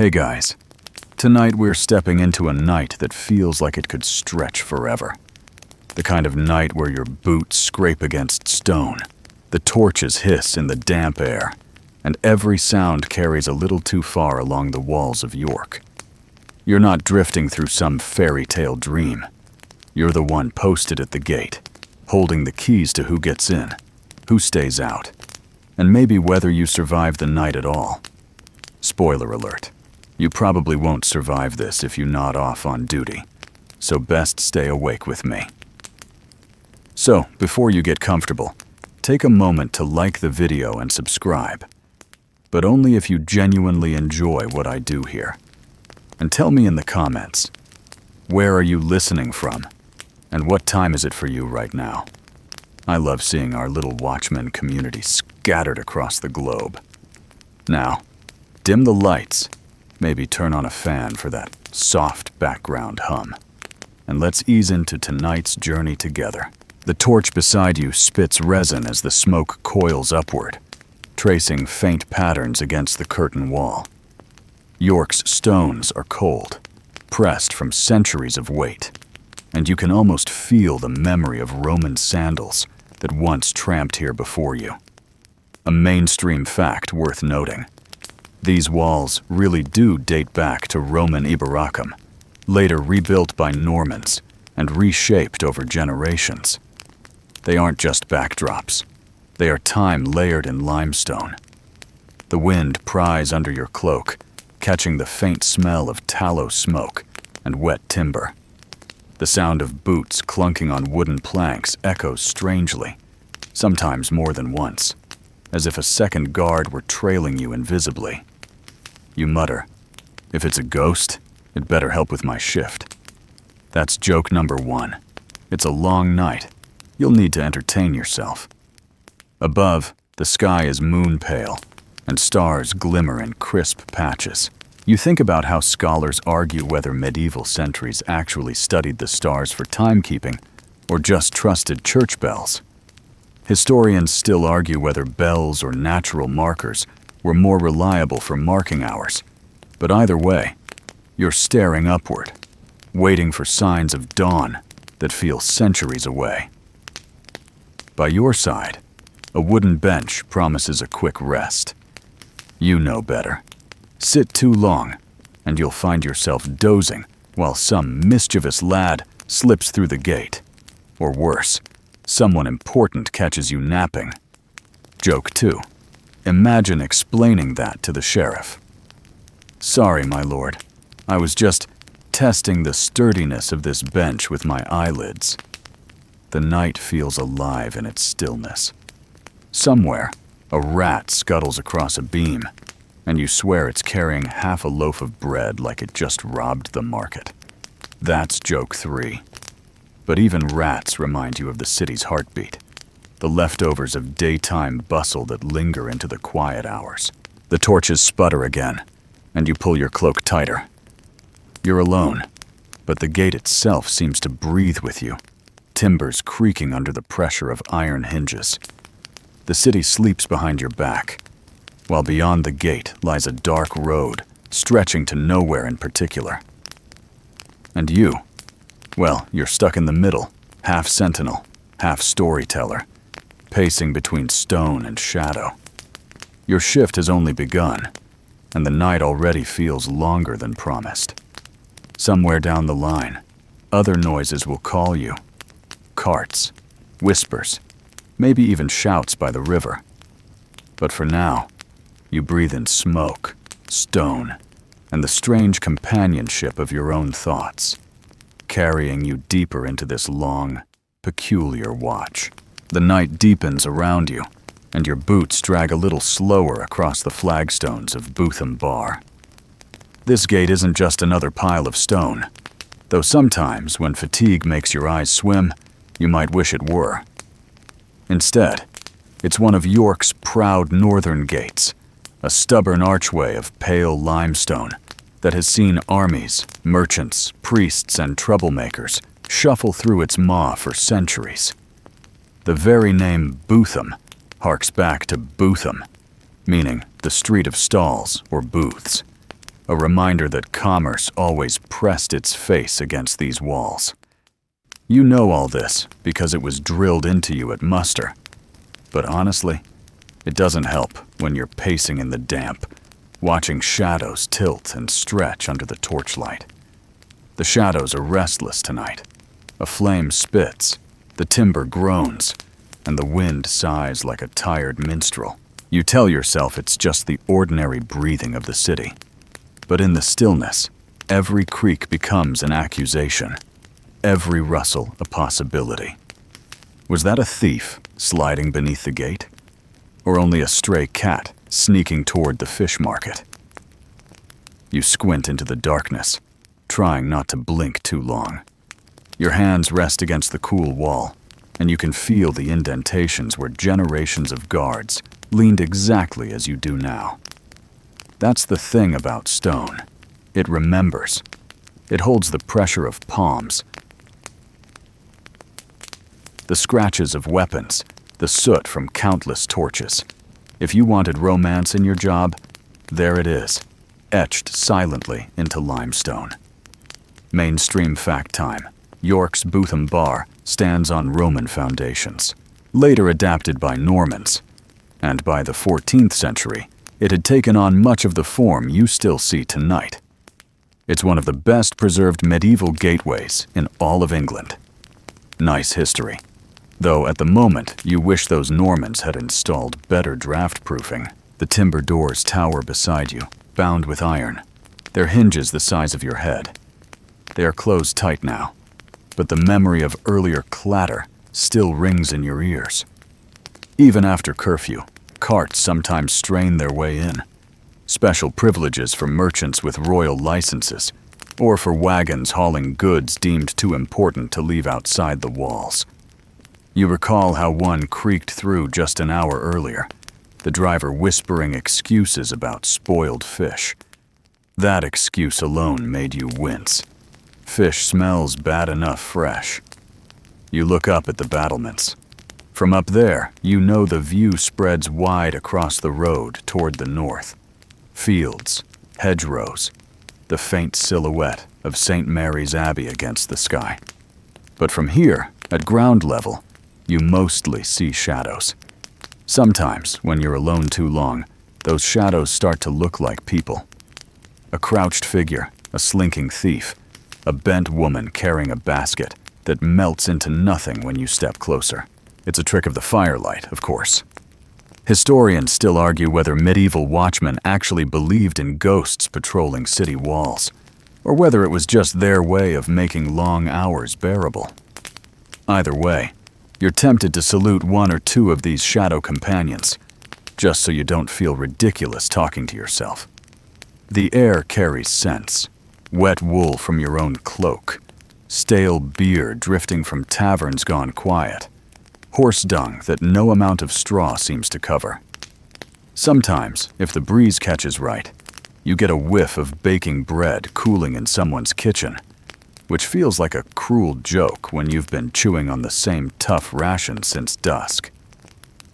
Hey guys, tonight we're stepping into a night that feels like it could stretch forever. The kind of night where your boots scrape against stone, the torches hiss in the damp air, and every sound carries a little too far along the walls of York. You're not drifting through some fairy tale dream. You're the one posted at the gate, holding the keys to who gets in, who stays out, and maybe whether you survive the night at all. Spoiler alert. You probably won't survive this if you nod off on duty, so best stay awake with me. So, before you get comfortable, take a moment to like the video and subscribe, but only if you genuinely enjoy what I do here. And tell me in the comments, where are you listening from, and what time is it for you right now? I love seeing our little Watchmen community scattered across the globe. Now, dim the lights. Maybe turn on a fan for that soft background hum. And let's ease into tonight's journey together. The torch beside you spits resin as the smoke coils upward, tracing faint patterns against the curtain wall. York's stones are cold, pressed from centuries of weight, and you can almost feel the memory of Roman sandals that once tramped here before you. A mainstream fact worth noting. These walls really do date back to Roman Iberacum, later rebuilt by Normans and reshaped over generations. They aren't just backdrops. They are time layered in limestone. The wind pries under your cloak, catching the faint smell of tallow smoke and wet timber. The sound of boots clunking on wooden planks echoes strangely, sometimes more than once, as if a second guard were trailing you invisibly. You mutter, if it's a ghost, it better help with my shift. That's joke number one. It's a long night. You'll need to entertain yourself. Above, the sky is moon pale, and stars glimmer in crisp patches. You think about how scholars argue whether medieval sentries actually studied the stars for timekeeping or just trusted church bells. Historians still argue whether bells or natural markers were more reliable for marking hours. But either way, you're staring upward, waiting for signs of dawn that feel centuries away. By your side, a wooden bench promises a quick rest. You know better. Sit too long, and you'll find yourself dozing while some mischievous lad slips through the gate. Or worse, someone important catches you napping. Joke 2. Imagine explaining that to the sheriff. Sorry, my lord. I was just testing the sturdiness of this bench with my eyelids. The night feels alive in its stillness. Somewhere, a rat scuttles across a beam, and you swear it's carrying half a loaf of bread like it just robbed the market. That's joke 3. But even rats remind you of the city's heartbeat. The leftovers of daytime bustle that linger into the quiet hours. The torches sputter again, and you pull your cloak tighter. You're alone, but the gate itself seems to breathe with you, timbers creaking under the pressure of iron hinges. The city sleeps behind your back, while beyond the gate lies a dark road stretching to nowhere in particular. And you, well, you're stuck in the middle, half sentinel, half storyteller, pacing between stone and shadow. Your shift has only begun, and the night already feels longer than promised. Somewhere down the line, other noises will call you. Carts, whispers, maybe even shouts by the river. But for now, you breathe in smoke, stone, and the strange companionship of your own thoughts, carrying you deeper into this long, peculiar watch. The night deepens around you, and your boots drag a little slower across the flagstones of Bootham Bar. This gate isn't just another pile of stone, though sometimes, when fatigue makes your eyes swim, you might wish it were. Instead, it's one of York's proud northern gates, a stubborn archway of pale limestone that has seen armies, merchants, priests, and troublemakers shuffle through its maw for centuries. The very name Bootham harks back to Bootham, meaning the street of stalls or booths, a reminder that commerce always pressed its face against these walls. You know all this because it was drilled into you at muster. But honestly, it doesn't help when you're pacing in the damp, watching shadows tilt and stretch under the torchlight. The shadows are restless tonight. A flame spits, the timber groans, and the wind sighs like a tired minstrel. You tell yourself it's just the ordinary breathing of the city. But in the stillness, every creak becomes an accusation, every rustle a possibility. Was that a thief sliding beneath the gate? Or only a stray cat sneaking toward the fish market? You squint into the darkness, trying not to blink too long. Your hands rest against the cool wall, and you can feel the indentations where generations of guards leaned exactly as you do now. That's the thing about stone. It remembers. It holds the pressure of palms, the scratches of weapons, the soot from countless torches. If you wanted romance in your job, there it is, etched silently into limestone. Mainstream fact time. York's Bootham Bar stands on Roman foundations, later adapted by Normans, and by the 14th century, it had taken on much of the form you still see tonight. It's one of the best preserved medieval gateways in all of England. Nice history. Though at the moment you wish those Normans had installed better draft-proofing. The timber doors tower beside you, bound with iron, their hinges the size of your head. They are closed tight now, but the memory of earlier clatter still rings in your ears. Even after curfew, carts sometimes strain their way in. Special privileges for merchants with royal licenses, or for wagons hauling goods deemed too important to leave outside the walls. You recall how one creaked through just an hour earlier, the driver whispering excuses about spoiled fish. That excuse alone made you wince. Fish smells bad enough fresh. You look up at the battlements. From up there, you know the view spreads wide across the road toward the north. Fields, hedgerows, the faint silhouette of St. Mary's Abbey against the sky. But from here, at ground level, you mostly see shadows. Sometimes, when you're alone too long, those shadows start to look like people. A crouched figure, a slinking thief, a bent woman carrying a basket that melts into nothing when you step closer. It's a trick of the firelight, of course. Historians still argue whether medieval watchmen actually believed in ghosts patrolling city walls, or whether it was just their way of making long hours bearable. Either way, you're tempted to salute one or two of these shadow companions, just so you don't feel ridiculous talking to yourself. The air carries scents. Wet wool from your own cloak, stale beer drifting from taverns gone quiet, horse dung that no amount of straw seems to cover. Sometimes, if the breeze catches right, you get a whiff of baking bread cooling in someone's kitchen, which feels like a cruel joke when you've been chewing on the same tough ration since dusk.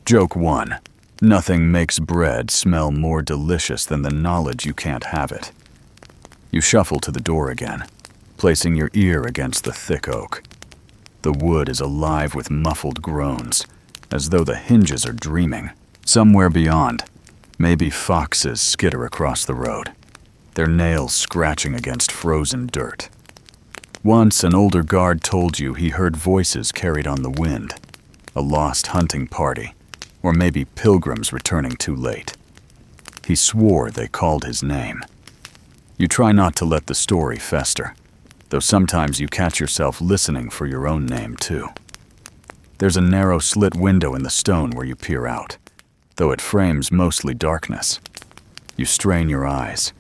Joke 1. Nothing makes bread smell more delicious than the knowledge you can't have it. You shuffle to the door again, placing your ear against the thick oak. The wood is alive with muffled groans, as though the hinges are dreaming. Somewhere beyond, maybe foxes skitter across the road, their nails scratching against frozen dirt. Once an older guard told you he heard voices carried on the wind, a lost hunting party, or maybe pilgrims returning too late. He swore they called his name. You try not to let the story fester, though sometimes you catch yourself listening for your own name too. There's a narrow slit window in the stone where you peer out, though it frames mostly darkness. You strain your eyes,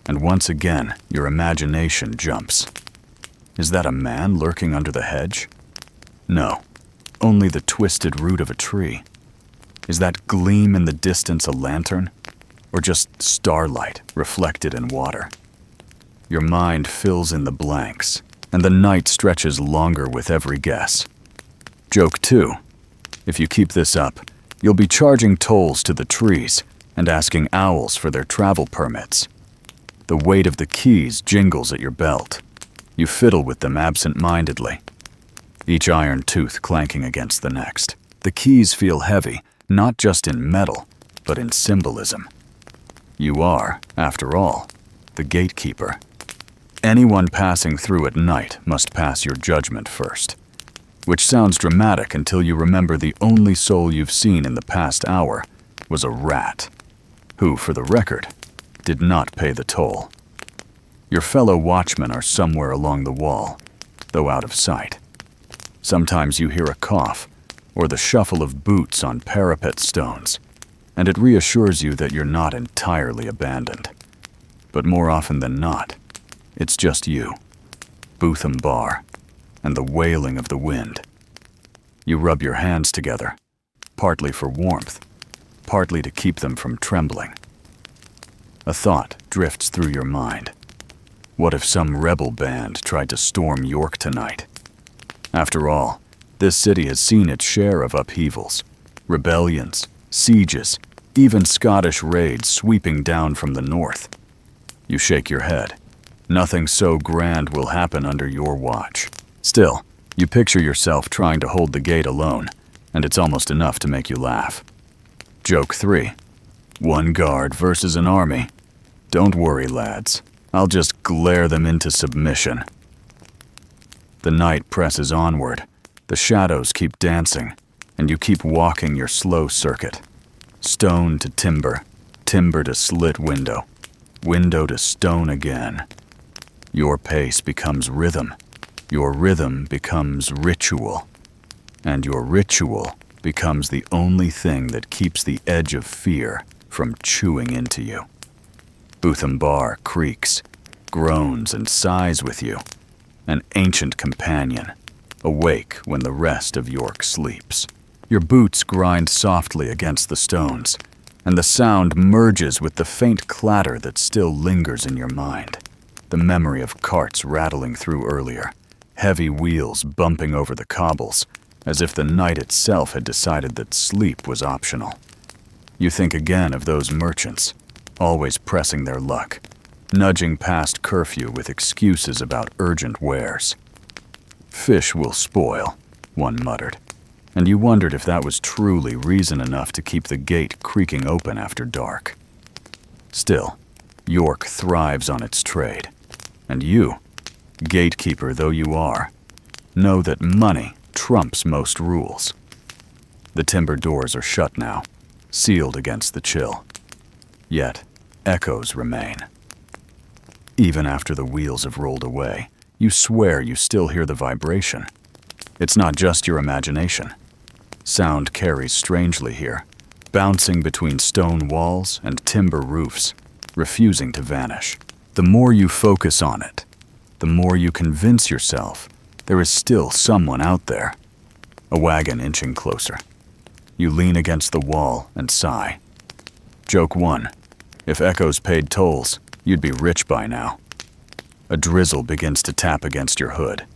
and once again your imagination jumps. Is that a man lurking under the hedge? No, only the twisted root of a tree. Is that gleam in the distance a lantern, or just starlight reflected in water? Your mind fills in the blanks, and the night stretches longer with every guess. Joke 2. If you keep this up, you'll be charging tolls to the trees and asking owls for their travel permits. The weight of the keys jingles at your belt. You fiddle with them absent-mindedly, each iron tooth clanking against the next. The keys feel heavy, not just in metal, but in symbolism. You are, after all, the gatekeeper. Anyone passing through at night must pass your judgment first. Which sounds dramatic until you remember the only soul you've seen in the past hour was a rat, who, for the record, did not pay the toll. Your fellow watchmen are somewhere along the wall, though out of sight. Sometimes you hear a cough, or the shuffle of boots on parapet stones, and it reassures you that you're not entirely abandoned. But more often than not, it's just you, Botham Bar, and the wailing of the wind. You rub your hands together, partly for warmth, partly to keep them from trembling. A thought drifts through your mind. What if some rebel band tried to storm York tonight? After all, this city has seen its share of upheavals, rebellions, sieges, even Scottish raids sweeping down from the north. You shake your head. Nothing so grand will happen under your watch. Still, you picture yourself trying to hold the gate alone, and it's almost enough to make you laugh. Joke 3. One guard versus an army. Don't worry, lads. I'll just glare them into submission. The night presses onward. The shadows keep dancing, and you keep walking your slow circuit. Stone to timber, timber to slit window, window to stone again. Your pace becomes rhythm. Your rhythm becomes ritual. And your ritual becomes the only thing that keeps the edge of fear from chewing into you. Botham Bar creaks, groans, and sighs with you, an ancient companion, awake when the rest of York sleeps. Your boots grind softly against the stones, and the sound merges with the faint clatter that still lingers in your mind. The memory of carts rattling through earlier, heavy wheels bumping over the cobbles, as if the night itself had decided that sleep was optional. You think again of those merchants, always pressing their luck, nudging past curfew with excuses about urgent wares. Fish will spoil, one muttered, and you wondered if that was truly reason enough to keep the gate creaking open after dark. Still, York thrives on its trade, and you, gatekeeper though you are, know that money trumps most rules. The timber doors are shut now, sealed against the chill. Yet, echoes remain. Even after the wheels have rolled away, you swear you still hear the vibration. It's not just your imagination. Sound carries strangely here, bouncing between stone walls and timber roofs, refusing to vanish. The more you focus on it, the more you convince yourself there is still someone out there. A wagon inching closer. You lean against the wall and sigh. Joke 1. If echoes paid tolls, you'd be rich by now. A drizzle begins to tap against your hood.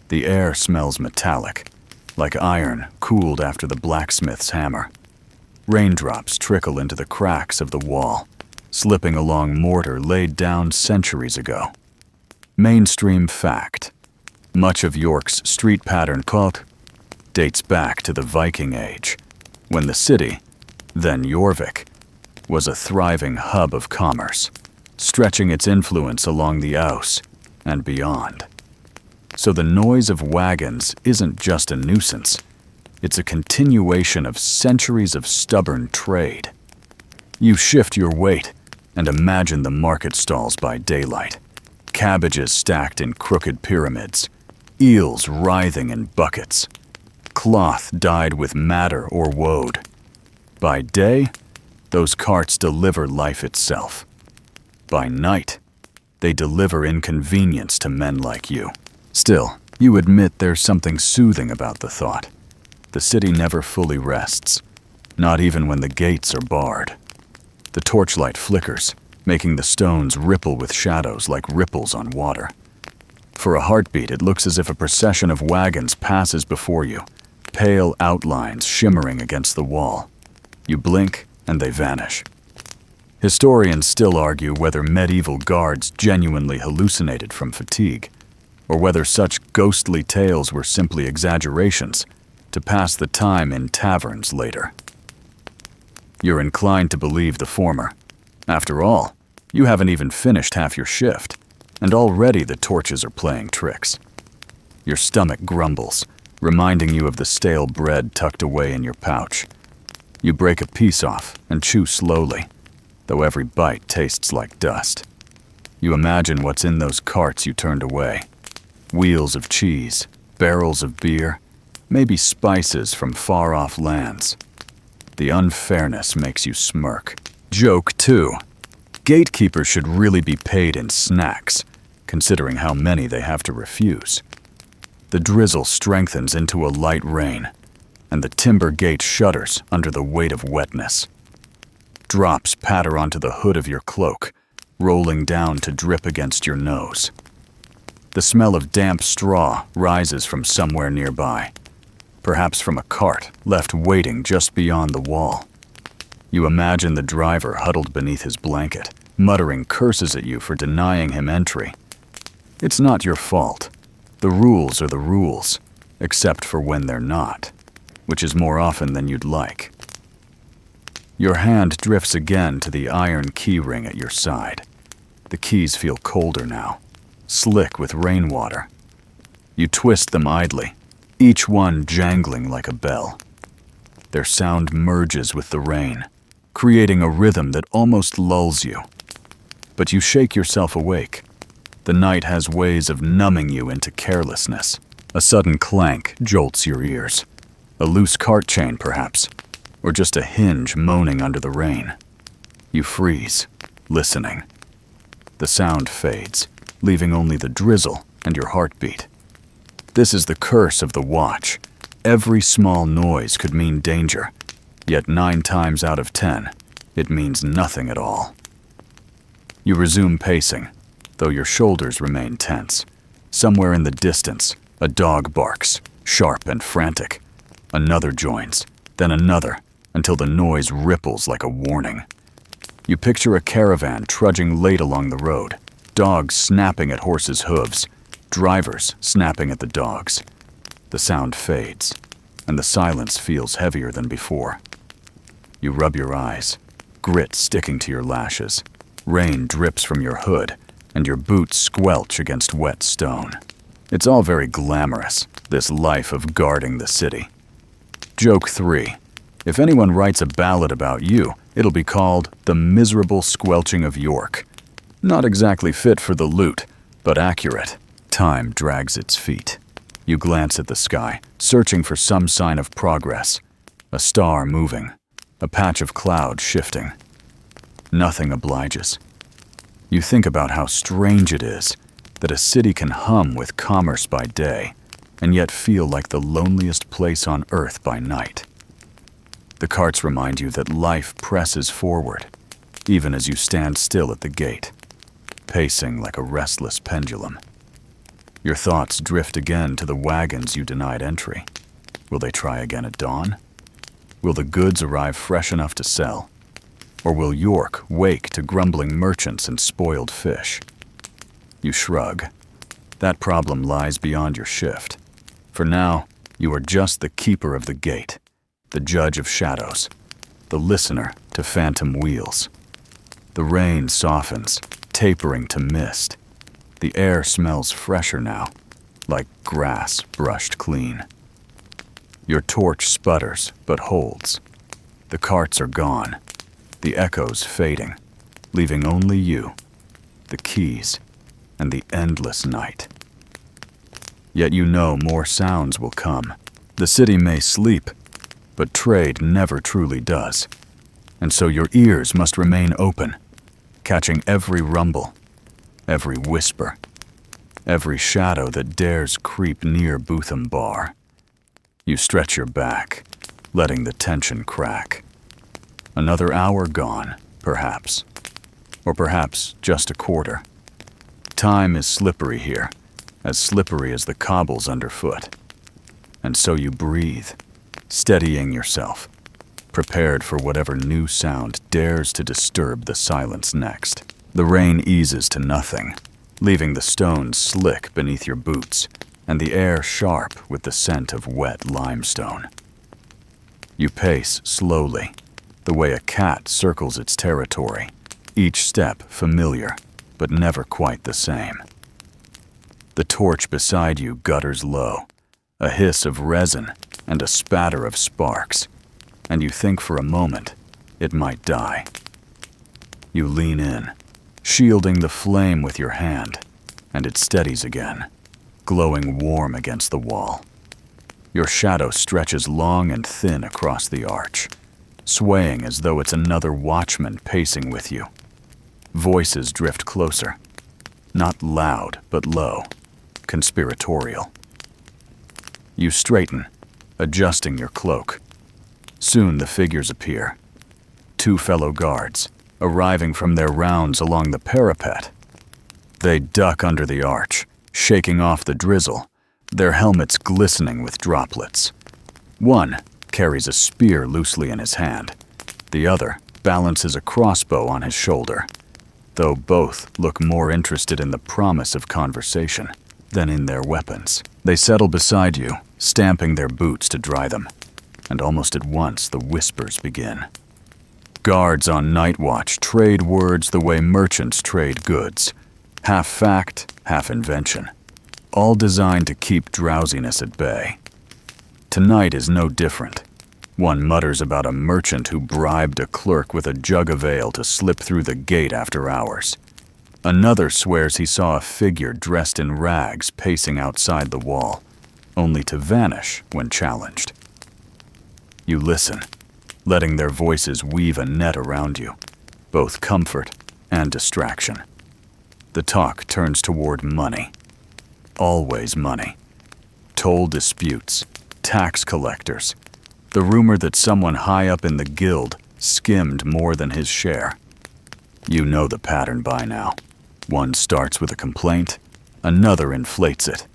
The air smells metallic, like iron cooled after the blacksmith's hammer. Raindrops trickle into the cracks of the wall, slipping along mortar laid down centuries ago. Mainstream fact. Much of York's street pattern cult dates back to the Viking Age, when the city, then Jorvik, was a thriving hub of commerce, stretching its influence along the Ouse and beyond. So the noise of wagons isn't just a nuisance, it's a continuation of centuries of stubborn trade. You shift your weight and imagine the market stalls by daylight, cabbages stacked in crooked pyramids, eels writhing in buckets, cloth dyed with madder or woad. By day, those carts deliver life itself. By night, they deliver inconvenience to men like you. Still, you admit there's something soothing about the thought. The city never fully rests, not even when the gates are barred. The torchlight flickers, making the stones ripple with shadows like ripples on water. For a heartbeat, it looks as if a procession of wagons passes before you, pale outlines shimmering against the wall. You blink, and they vanish. Historians still argue whether medieval guards genuinely hallucinated from fatigue, or whether such ghostly tales were simply exaggerations to pass the time in taverns later. You're inclined to believe the former. After all, you haven't even finished half your shift, and already the torches are playing tricks. Your stomach grumbles, reminding you of the stale bread tucked away in your pouch. You break a piece off and chew slowly, though every bite tastes like dust. You imagine what's in those carts you turned away. Wheels of cheese, barrels of beer, maybe spices from far-off lands. The unfairness makes you smirk. Joke 2. Gatekeepers should really be paid in snacks, considering how many they have to refuse. The drizzle strengthens into a light rain, and the timber gate shudders under the weight of wetness. Drops patter onto the hood of your cloak, rolling down to drip against your nose. The smell of damp straw rises from somewhere nearby, perhaps from a cart left waiting just beyond the wall. You imagine the driver huddled beneath his blanket, muttering curses at you for denying him entry. It's not your fault. The rules are the rules, except for when they're not, which is more often than you'd like. Your hand drifts again to the iron key ring at your side. The keys feel colder now, slick with rainwater. You twist them idly, each one jangling like a bell. Their sound merges with the rain, creating a rhythm that almost lulls you. But you shake yourself awake. The night has ways of numbing you into carelessness. A sudden clank jolts your ears. A loose cart chain, perhaps, or just a hinge moaning under the rain. You freeze, listening. The sound fades, leaving only the drizzle and your heartbeat. This is the curse of the watch. Every small noise could mean danger, yet 9 times out of 10, it means nothing at all. You resume pacing, though your shoulders remain tense. Somewhere in the distance, a dog barks, sharp and frantic. Another joins, then another, until the noise ripples like a warning. You picture a caravan trudging late along the road, dogs snapping at horses' hooves, drivers snapping at the dogs. The sound fades, and the silence feels heavier than before. You rub your eyes, grit sticking to your lashes. Rain drips from your hood, and your boots squelch against wet stone. It's all very glamorous, this life of guarding the city. Joke 3. If anyone writes a ballad about you, it'll be called The Miserable Squelching of York. Not exactly fit for the lute, but accurate. Time drags its feet. You glance at the sky, searching for some sign of progress. A star moving, a patch of cloud shifting. Nothing obliges. You think about how strange it is that a city can hum with commerce by day and yet feel like the loneliest place on earth by night. The carts remind you that life presses forward, even as you stand still at the gate, pacing like a restless pendulum. Your thoughts drift again to the wagons you denied entry. Will they try again at dawn? Will the goods arrive fresh enough to sell? Or will York wake to grumbling merchants and spoiled fish? You shrug. That problem lies beyond your shift. For now, you are just the keeper of the gate, the judge of shadows, the listener to phantom wheels. The rain softens, tapering to mist. The air smells fresher now, like grass brushed clean. Your torch sputters, but holds. The carts are gone, the echoes fading, leaving only you, the keys, and the endless night. Yet you know more sounds will come. The city may sleep, but trade never truly does. And so your ears must remain open, catching every rumble, every whisper, every shadow that dares creep near Bootham Bar. You stretch your back, letting the tension crack. Another hour gone, perhaps. Or perhaps just a quarter. Time is slippery here, as slippery as the cobbles underfoot. And so you breathe, steadying yourself, prepared for whatever new sound dares to disturb the silence next. The rain eases to nothing, leaving the stones slick beneath your boots and the air sharp with the scent of wet limestone. You pace slowly, the way a cat circles its territory, each step familiar, but never quite the same. The torch beside you gutters low, a hiss of resin and a spatter of sparks, and you think for a moment it might die. You lean in, shielding the flame with your hand, and it steadies again, glowing warm against the wall. Your shadow stretches long and thin across the arch, swaying as though it's another watchman pacing with you. Voices drift closer, not loud but low, conspiratorial. You straighten, adjusting your cloak. Soon the figures appear. 2 fellow guards, arriving from their rounds along the parapet. They duck under the arch, shaking off the drizzle, their helmets glistening with droplets. One carries a spear loosely in his hand. The other balances a crossbow on his shoulder, though both look more interested in the promise of conversation than in their weapons. They settle beside you, stamping their boots to dry them, and almost at once the whispers begin. Guards on night watch trade words the way merchants trade goods, half fact, half invention, all designed to keep drowsiness at bay. Tonight is no different. One mutters about a merchant who bribed a clerk with a jug of ale to slip through the gate after hours. Another swears he saw a figure dressed in rags pacing outside the wall, only to vanish when challenged. You listen, letting their voices weave a net around you, both comfort and distraction. The talk turns toward money. Always money. Toll disputes, tax collectors, the rumor that someone high up in the guild skimmed more than his share. You know the pattern by now. One starts with a complaint, another inflates it,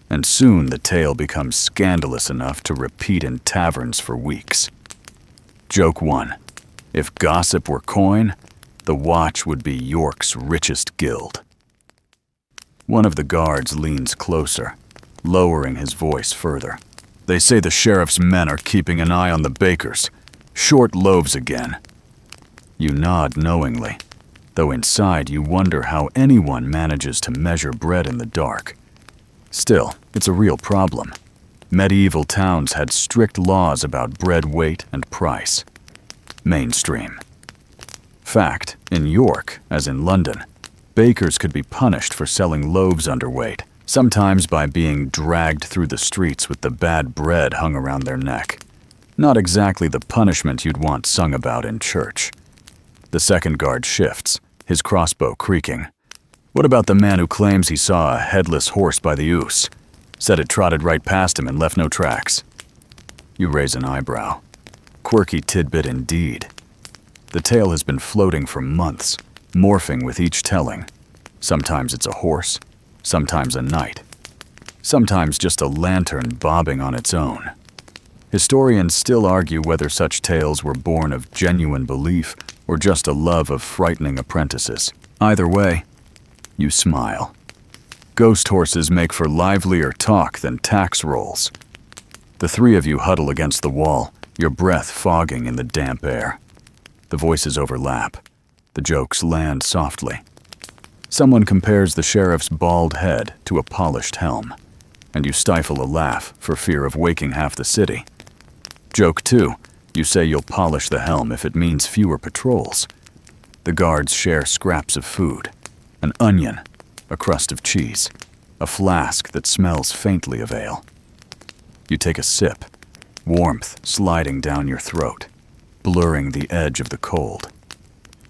and soon the tale becomes scandalous enough to repeat in taverns for weeks. Joke 1. If gossip were coin, the Watch would be York's richest guild. One of the guards leans closer, lowering his voice further. They say the sheriff's men are keeping an eye on the bakers. Short loaves again. You nod knowingly, though inside you wonder how anyone manages to measure bread in the dark. Still, it's a real problem. Medieval towns had strict laws about bread weight and price. Mainstream. Fact, in York, as in London, bakers could be punished for selling loaves underweight, sometimes by being dragged through the streets with the bad bread hung around their neck. Not exactly the punishment you'd want sung about in church. The second guard shifts, his crossbow creaking. What about the man who claims he saw a headless horse by the Ouse? Said it trotted right past him and left no tracks. You raise an eyebrow. Quirky tidbit indeed. The tale has been floating for months, morphing with each telling. Sometimes it's a horse, sometimes a knight, sometimes just a lantern bobbing on its own. Historians still argue whether such tales were born of genuine belief or just a love of frightening apprentices. Either way, you smile. Ghost horses make for livelier talk than tax rolls. The 3 of you huddle against the wall, your breath fogging in the damp air. The voices overlap. The jokes land softly. Someone compares the sheriff's bald head to a polished helm, and you stifle a laugh for fear of waking half the city. Joke 2, you say you'll polish the helm if it means fewer patrols. The guards share scraps of food, an onion, a crust of cheese, a flask that smells faintly of ale. You take a sip, warmth sliding down your throat, blurring the edge of the cold.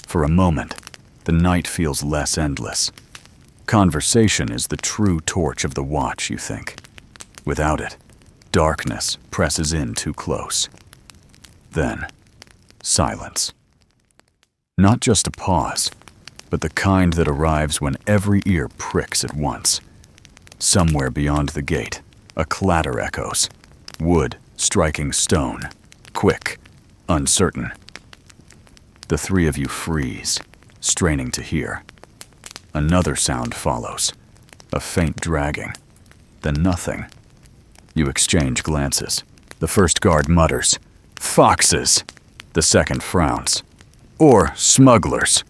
For a moment, the night feels less endless. Conversation is the true torch of the Watch, you think. Without it, darkness presses in too close. Then, silence. Not just a pause, but the kind that arrives when every ear pricks at once. Somewhere beyond the gate, a clatter echoes. Wood striking stone. Quick, uncertain. The three of you freeze, straining to hear. Another sound follows, a faint dragging, then nothing. You exchange glances. The first guard mutters, "Foxes!" The second frowns. "Or smugglers."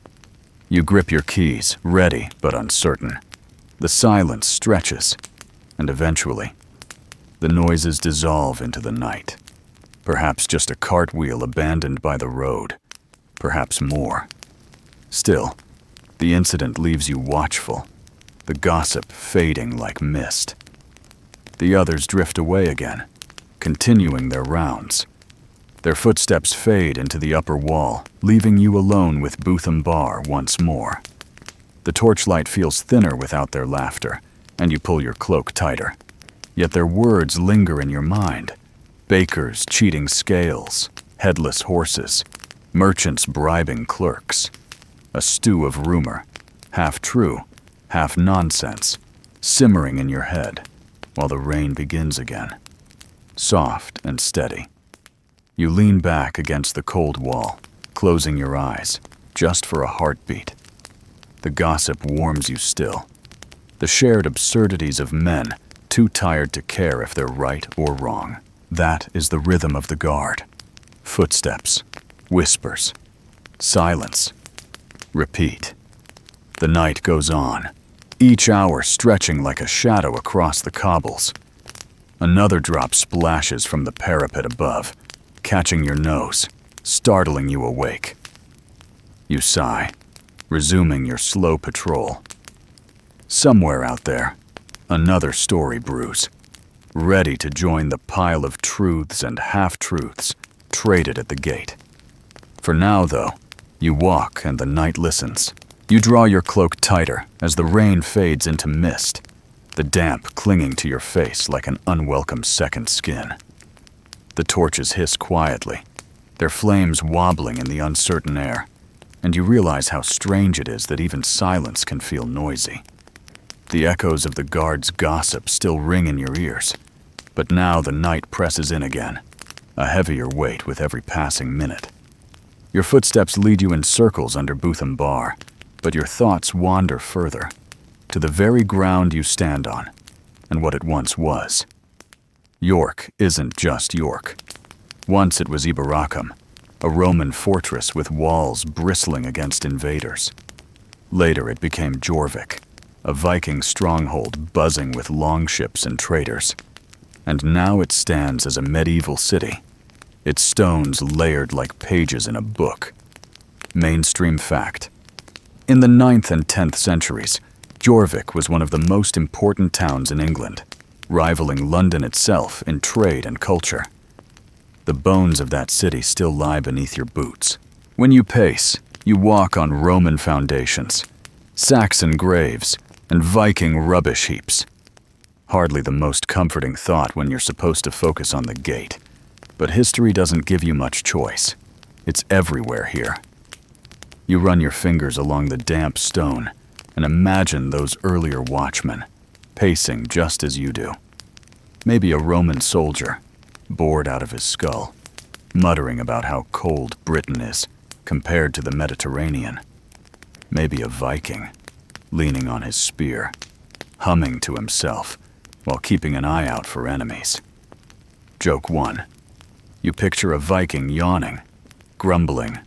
You grip your keys, ready but uncertain. The silence stretches, and eventually, the noises dissolve into the night. Perhaps just a cartwheel abandoned by the road. Perhaps more. Still, the incident leaves you watchful, the gossip fading like mist. The others drift away again, continuing their rounds. Their footsteps fade into the upper wall, leaving you alone with Botham Bar once more. The torchlight feels thinner without their laughter, and you pull your cloak tighter. Yet their words linger in your mind. Bakers cheating scales, headless horses, merchants bribing clerks. A stew of rumor, half true, half nonsense, simmering in your head, while the rain begins again. Soft and steady. You lean back against the cold wall, closing your eyes, just for a heartbeat. The gossip warms you still. The shared absurdities of men, too tired to care if they're right or wrong. That is the rhythm of the guard. Footsteps, whispers, silence. Repeat. The night goes on, each hour stretching like a shadow across the cobbles. Another drop splashes from the parapet above, catching your nose, startling you awake. You sigh, resuming your slow patrol. Somewhere out there, another story brews, ready to join the pile of truths and half-truths traded at the gate. For now, though, you walk and the night listens. You draw your cloak tighter as the rain fades into mist, the damp clinging to your face like an unwelcome second skin. The torches hiss quietly, their flames wobbling in the uncertain air, and you realize how strange it is that even silence can feel noisy. The echoes of the guards' gossip still ring in your ears, but now the night presses in again, a heavier weight with every passing minute. Your footsteps lead you in circles under Botham Bar, but your thoughts wander further, to the very ground you stand on, and what it once was. York isn't just York. Once it was Iberacum, a Roman fortress with walls bristling against invaders. Later it became Jorvik, a Viking stronghold buzzing with longships and traders. And now it stands as a medieval city, its stones layered like pages in a book. Mainstream fact. In the 9th and 10th centuries, Jorvik was one of the most important towns in England, rivaling London itself in trade and culture. The bones of that city still lie beneath your boots. When you pace, you walk on Roman foundations, Saxon graves, and Viking rubbish heaps. Hardly the most comforting thought when you're supposed to focus on the gate. But history doesn't give you much choice. It's everywhere here. You run your fingers along the damp stone and imagine those earlier watchmen, pacing just as you do. Maybe a Roman soldier, bored out of his skull, muttering about how cold Britain is compared to the Mediterranean. Maybe a Viking, leaning on his spear, humming to himself while keeping an eye out for enemies. Joke 1. You picture a Viking yawning, grumbling,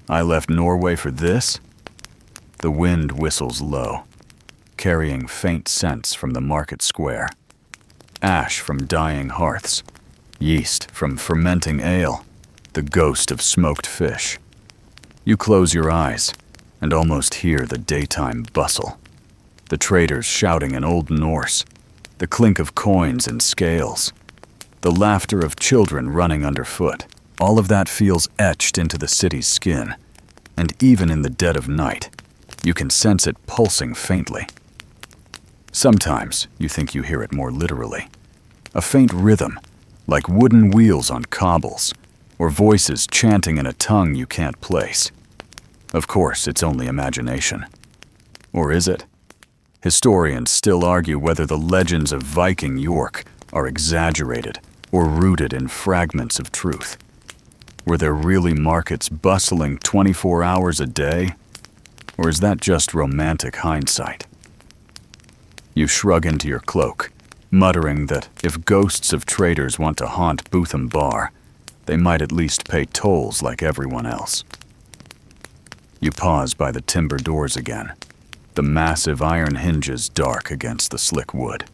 "I left Norway for this?" The wind whistles low, carrying faint scents from the market square. Ash from dying hearths, yeast from fermenting ale, the ghost of smoked fish. You close your eyes and almost hear the daytime bustle. The traders shouting in Old Norse, the clink of coins and scales, the laughter of children running underfoot. All of that feels etched into the city's skin, and even in the dead of night, you can sense it pulsing faintly. Sometimes you think you hear it more literally. A faint rhythm, like wooden wheels on cobbles, or voices chanting in a tongue you can't place. Of course, it's only imagination. Or is it? Historians still argue whether the legends of Viking York are exaggerated or rooted in fragments of truth. Were there really markets bustling 24 hours a day? Or is that just romantic hindsight? You shrug into your cloak, muttering that if ghosts of traders want to haunt Bootham Bar, they might at least pay tolls like everyone else. You pause by the timber doors again, the massive iron hinges dark against the slick wood.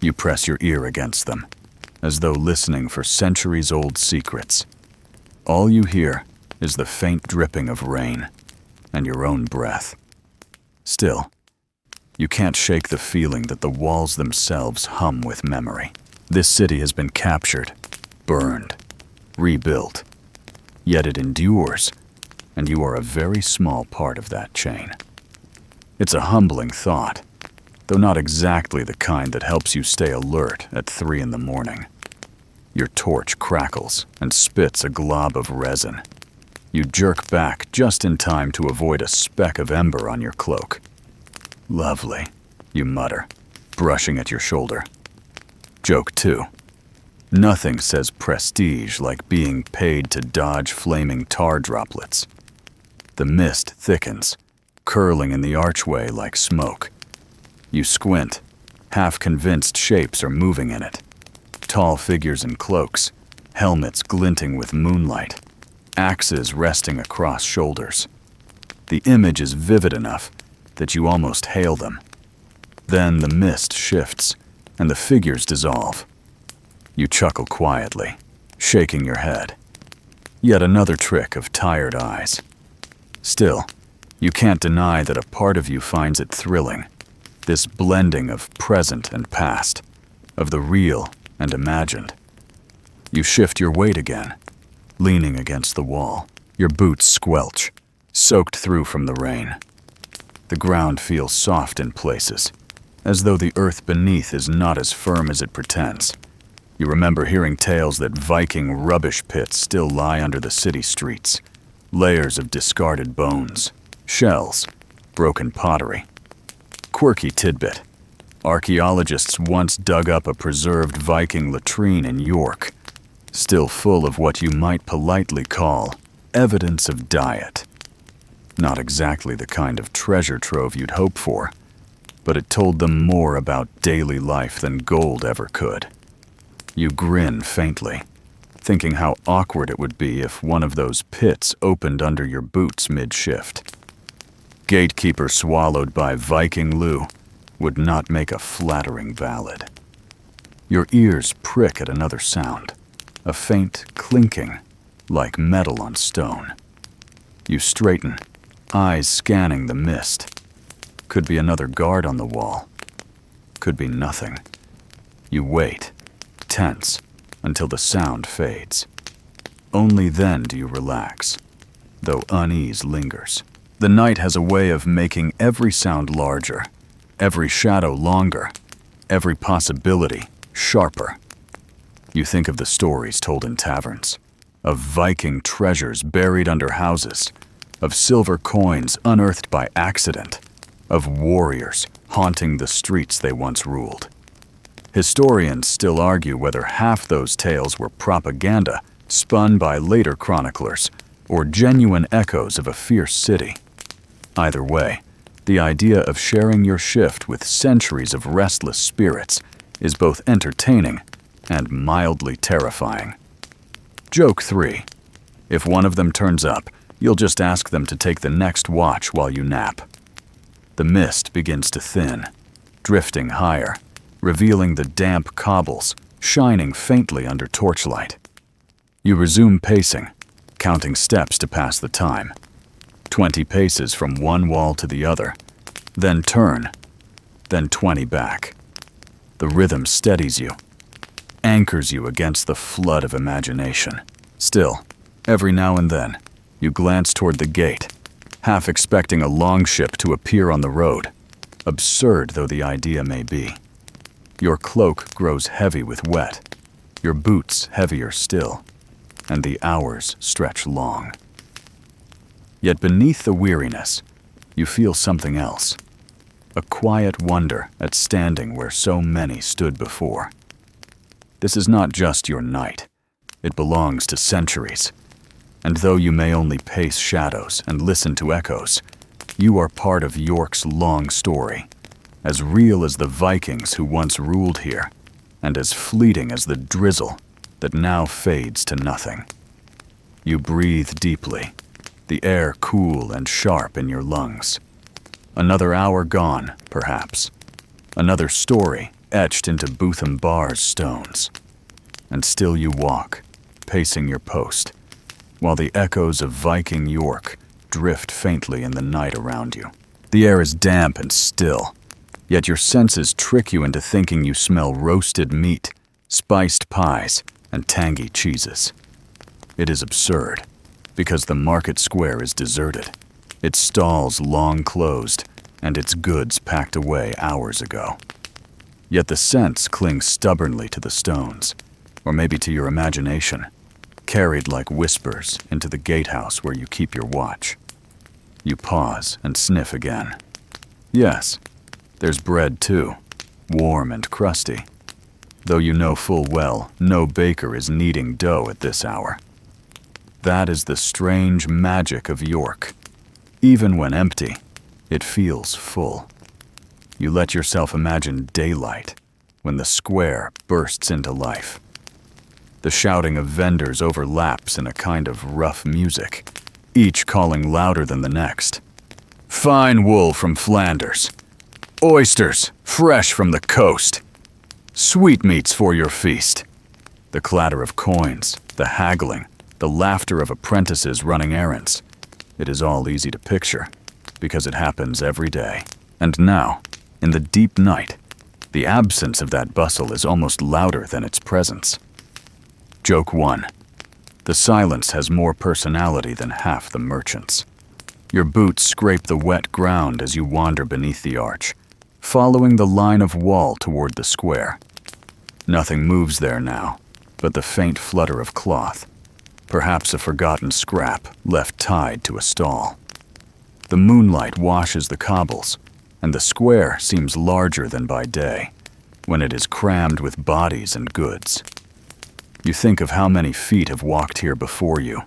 You press your ear against them, as though listening for centuries-old secrets. All you hear is the faint dripping of rain and your own breath. Still, you can't shake the feeling that the walls themselves hum with memory. This city has been captured, burned, rebuilt, yet it endures, and you are a very small part of that chain. It's a humbling thought, though not exactly the kind that helps you stay alert at 3 in the morning. Your torch crackles and spits a glob of resin. You jerk back just in time to avoid a speck of ember on your cloak. Lovely, you mutter, brushing at your shoulder. Joke 2. Nothing says prestige like being paid to dodge flaming tar droplets. The mist thickens, curling in the archway like smoke. You squint, half convinced shapes are moving in it. Tall figures in cloaks, helmets glinting with moonlight, axes resting across shoulders. The image is vivid enough that you almost hail them. Then the mist shifts, and the figures dissolve. You chuckle quietly, shaking your head. Yet another trick of tired eyes. Still, you can't deny that a part of you finds it thrilling, this blending of present and past, of the real and imagined. You shift your weight again, leaning against the wall. Your boots squelch, soaked through from the rain. The ground feels soft in places, as though the earth beneath is not as firm as it pretends. You remember hearing tales that Viking rubbish pits still lie under the city streets, layers of discarded bones, shells, broken pottery. Quirky tidbit. Archaeologists once dug up a preserved Viking latrine in York, still full of what you might politely call evidence of diet. Not exactly the kind of treasure trove you'd hope for, but it told them more about daily life than gold ever could. You grin faintly, thinking how awkward it would be if one of those pits opened under your boots mid-shift. Gatekeeper swallowed by Viking Lou would not make a flattering ballad. Your ears prick at another sound, a faint clinking, like metal on stone. You straighten, eyes scanning the mist. Could be another guard on the wall. Could be nothing. You wait, tense, until the sound fades. Only then do you relax, though unease lingers. The night has a way of making every sound larger, every shadow longer, every possibility sharper. You think of the stories told in taverns, of Viking treasures buried under houses, of silver coins unearthed by accident, of warriors haunting the streets they once ruled. Historians still argue whether half those tales were propaganda spun by later chroniclers or genuine echoes of a fierce city. Either way, the idea of sharing your shift with centuries of restless spirits is both entertaining and mildly terrifying. Joke 3. If one of them turns up, you'll just ask them to take the next watch while you nap. The mist begins to thin, drifting higher, revealing the damp cobbles, shining faintly under torchlight. You resume pacing, counting steps to pass the time. 20 paces from one wall to the other, then turn, then 20 back. The rhythm steadies you, anchors you against the flood of imagination. Still, every now and then, you glance toward the gate, half expecting a longship to appear on the road, absurd though the idea may be. Your cloak grows heavy with wet, your boots heavier still, and the hours stretch long. Yet beneath the weariness, you feel something else, a quiet wonder at standing where so many stood before. This is not just your night. It belongs to centuries, And though you may only pace shadows and listen to echoes, you are part of York's long story, as real as the Vikings who once ruled here, and as fleeting as the drizzle that now fades to nothing. You breathe deeply, the air cool and sharp in your lungs. Another hour gone, perhaps. Another story etched into Bootham Bar's stones. And still you walk, pacing your post, while the echoes of Viking York drift faintly in the night around you. The air is damp and still, yet your senses trick you into thinking you smell roasted meat, spiced pies, and tangy cheeses. It is absurd, because the market square is deserted, its stalls long closed, and its goods packed away hours ago. Yet the scents cling stubbornly to the stones, or maybe to your imagination, carried like whispers into the gatehouse where you keep your watch. You pause and sniff again. Yes, there's bread too, warm and crusty, though you know full well no baker is kneading dough at this hour. That is the strange magic of York. Even when empty, it feels full. You let yourself imagine daylight when the square bursts into life. The shouting of vendors overlaps in a kind of rough music, each calling louder than the next. Fine wool from Flanders. Oysters, fresh from the coast. Sweetmeats for your feast. The clatter of coins, the haggling, the laughter of apprentices running errands. It is all easy to picture, because it happens every day. And now, in the deep night, the absence of that bustle is almost louder than its presence. Joke 1. The silence has more personality than half the merchants. Your boots scrape the wet ground as you wander beneath the arch, following the line of wall toward the square. Nothing moves there now, but the faint flutter of cloth, perhaps a forgotten scrap left tied to a stall. The moonlight washes the cobbles, and the square seems larger than by day, when it is crammed with bodies and goods. You think of how many feet have walked here before you.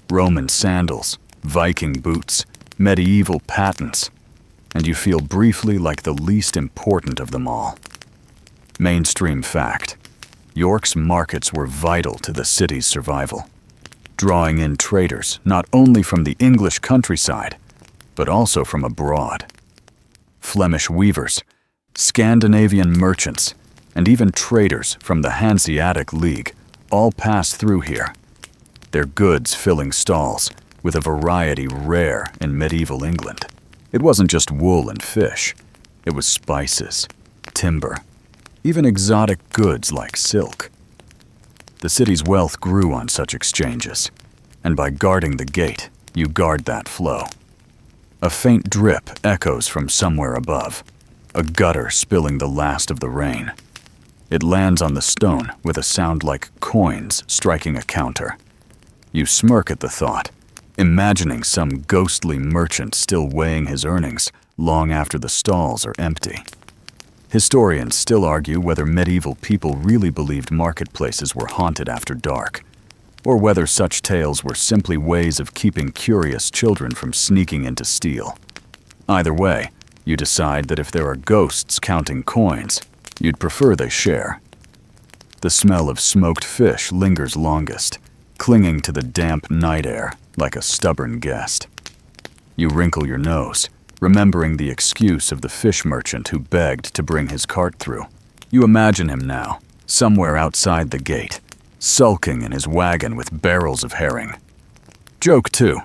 Roman sandals, Viking boots, medieval patents, and you feel briefly like the least important of them all. Mainstream fact: York's markets were vital to the city's survival, drawing in traders not only from the English countryside, but also from abroad. Flemish weavers, Scandinavian merchants, and even traders from the Hanseatic League all passed through here, their goods filling stalls with a variety rare in medieval England. It wasn't just wool and fish, it was spices, timber, even exotic goods like silk. The city's wealth grew on such exchanges, and by guarding the gate, you guard that flow. A faint drip echoes from somewhere above, a gutter spilling the last of the rain. It lands on the stone with a sound like coins striking a counter. You smirk at the thought, imagining some ghostly merchant still weighing his earnings long after the stalls are empty. Historians still argue whether medieval people really believed marketplaces were haunted after dark, or whether such tales were simply ways of keeping curious children from sneaking in to steal. Either way, you decide that if there are ghosts counting coins, you'd prefer they share. The smell of smoked fish lingers longest, clinging to the damp night air like a stubborn guest. You wrinkle your nose, remembering the excuse of the fish merchant who begged to bring his cart through. You imagine him now, somewhere outside the gate, sulking in his wagon with barrels of herring. Joke 2.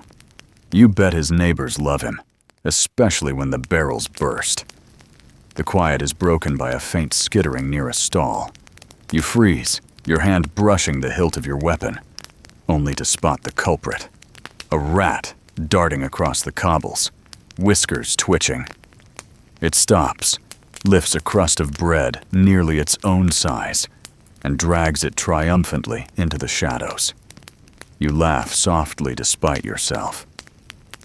You bet his neighbors love him, especially when the barrels burst. The quiet is broken by a faint skittering near a stall. You freeze, your hand brushing the hilt of your weapon, only to spot the culprit. A rat darting across the cobbles, whiskers twitching. It stops, lifts a crust of bread nearly its own size, and drags it triumphantly into the shadows. You laugh softly despite yourself.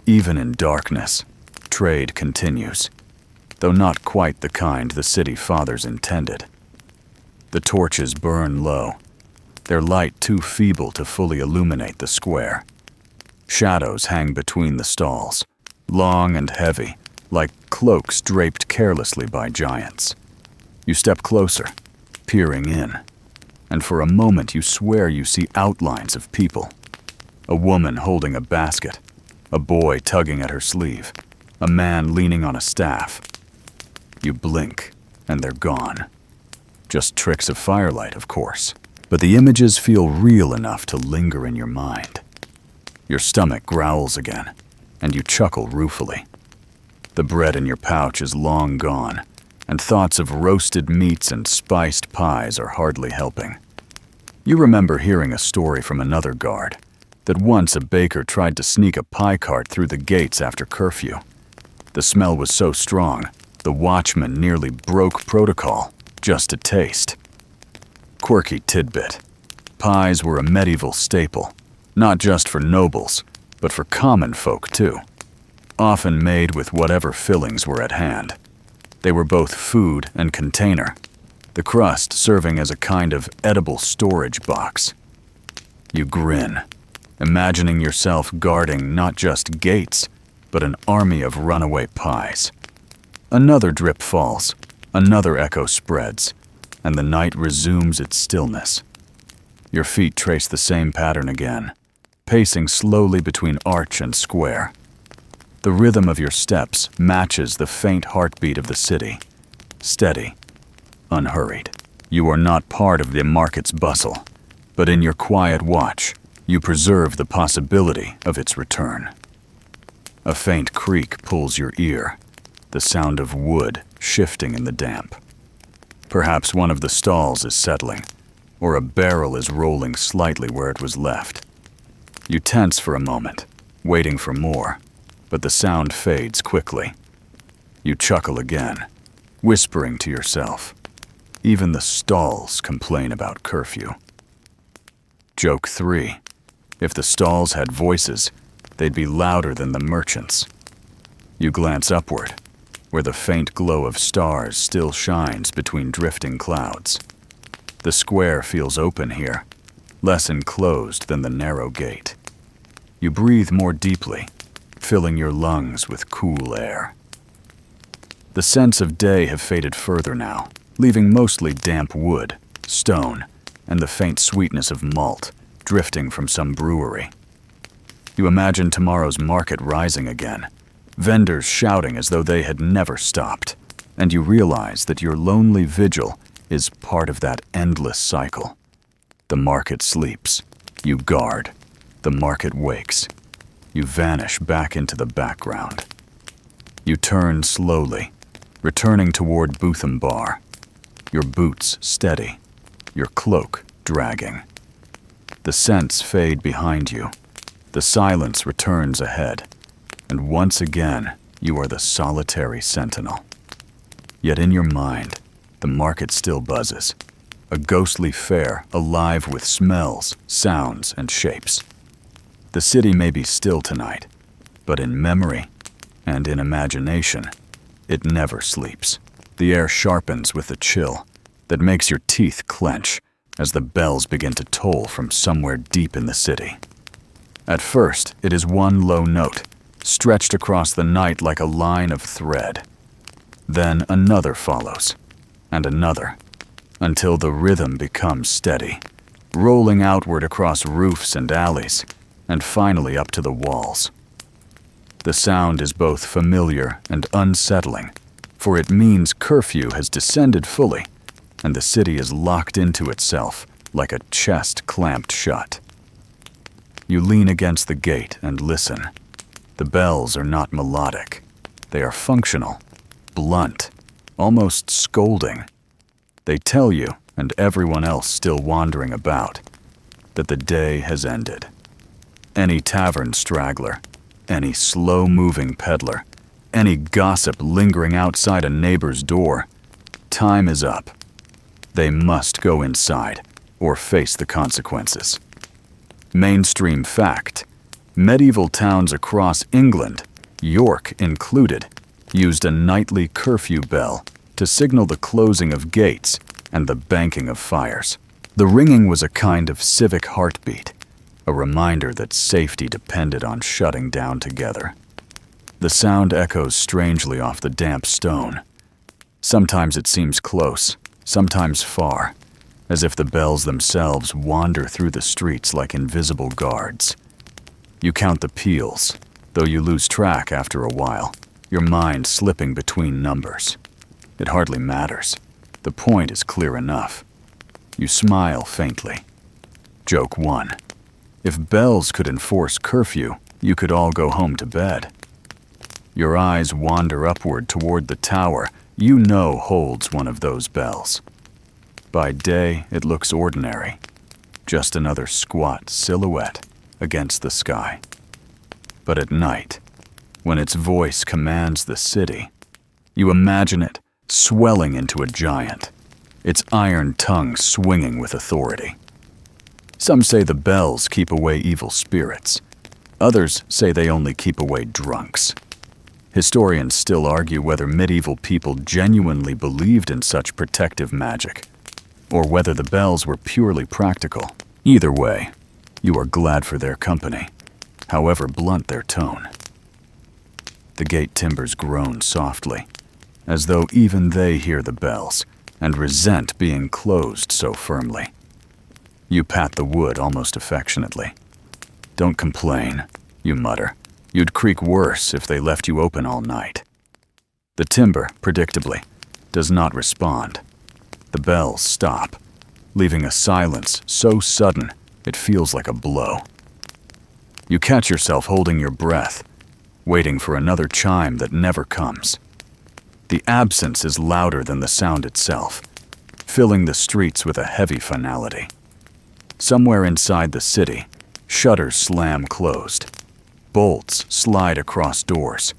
Even in darkness, trade continues, though not quite the kind the city fathers intended. The torches burn low, their light too feeble to fully illuminate the square. Shadows hang between the stalls, long and heavy, like cloaks draped carelessly by giants. You step closer, peering in, and for a moment you swear you see outlines of people. A woman holding a basket, a boy tugging at her sleeve, a man leaning on a staff. You blink, and they're gone. Just tricks of firelight, of course, but the images feel real enough to linger in your mind. Your stomach growls again, and you chuckle ruefully. The bread in your pouch is long gone, and thoughts of roasted meats and spiced pies are hardly helping. You remember hearing a story from another guard, that once a baker tried to sneak a pie cart through the gates after curfew. The smell was so strong, the watchman nearly broke protocol just to taste. Quirky tidbit. Pies were a medieval staple, not just for nobles, but for common folk too. Often made with whatever fillings were at hand. They were both food and container, the crust serving as a kind of edible storage box. You grin, imagining yourself guarding not just gates, but an army of runaway pies. Another drip falls, another echo spreads, and the night resumes its stillness. Your feet trace the same pattern again, pacing slowly between arch and square. The rhythm of your steps matches the faint heartbeat of the city, steady, unhurried. You are not part of the market's bustle, but in your quiet watch, you preserve the possibility of its return. A faint creak pulls your ear, the sound of wood shifting in the damp. Perhaps one of the stalls is settling, or a barrel is rolling slightly where it was left. You tense for a moment, waiting for more, but the sound fades quickly. You chuckle again, whispering to yourself. Even the stalls complain about curfew. Joke 3. If the stalls had voices, they'd be louder than the merchants. You glance upward, where the faint glow of stars still shines between drifting clouds. The square feels open here, less enclosed than the narrow gate. You breathe more deeply, filling your lungs with cool air. The scents of day have faded further now, leaving mostly damp wood, stone, and the faint sweetness of malt drifting from some brewery. You imagine tomorrow's market rising again, vendors shouting as though they had never stopped, and you realize that your lonely vigil is part of that endless cycle. The market sleeps. You guard. The market wakes. You vanish back into the background. You turn slowly, returning toward Bootham Bar, your boots steady, your cloak dragging. The scents fade behind you. The silence returns ahead, and once again you are the solitary sentinel. Yet in your mind, the market still buzzes, a ghostly fair alive with smells, sounds, and shapes. The city may be still tonight, but in memory and in imagination, it never sleeps. The air sharpens with a chill that makes your teeth clench as the bells begin to toll from somewhere deep in the city. At first, it is one low note, stretched across the night like a line of thread. Then another follows, and another, until the rhythm becomes steady, rolling outward across roofs and alleys, and finally up to the walls. The sound is both familiar and unsettling, for it means curfew has descended fully, and the city is locked into itself like a chest clamped shut. You lean against the gate and listen. The bells are not melodic. They are functional, blunt, almost scolding. They tell you, and everyone else still wandering about, that the day has ended. Any tavern straggler, any slow-moving peddler, any gossip lingering outside a neighbor's door, time is up. They must go inside or face the consequences. Mainstream fact: medieval towns across England, York included, used a nightly curfew bell to signal the closing of gates and the banking of fires. The ringing was a kind of civic heartbeat, a reminder that safety depended on shutting down together. The sound echoes strangely off the damp stone. Sometimes it seems close, sometimes far, as if the bells themselves wander through the streets like invisible guards. You count the peals, though you lose track after a while, your mind slipping between numbers. It hardly matters. The point is clear enough. You smile faintly. Joke 1. If bells could enforce curfew, you could all go home to bed. Your eyes wander upward toward the tower you know holds one of those bells. By day, it looks ordinary, just another squat silhouette against the sky. But at night, when its voice commands the city, you imagine it swelling into a giant, its iron tongue swinging with authority. Some say the bells keep away evil spirits. Others say they only keep away drunks. Historians still argue whether medieval people genuinely believed in such protective magic, or whether the bells were purely practical. Either way, you are glad for their company, however blunt their tone. The gate timbers groan softly, as though even they hear the bells and resent being closed so firmly. You pat the wood almost affectionately. "Don't complain," you mutter. "You'd creak worse if they left you open all night." The timber, predictably, does not respond. The bells stop, leaving a silence so sudden it feels like a blow. You catch yourself holding your breath, waiting for another chime that never comes. The absence is louder than the sound itself, filling the streets with a heavy finality. Somewhere inside the city, shutters slam closed. Bolts slide across doors.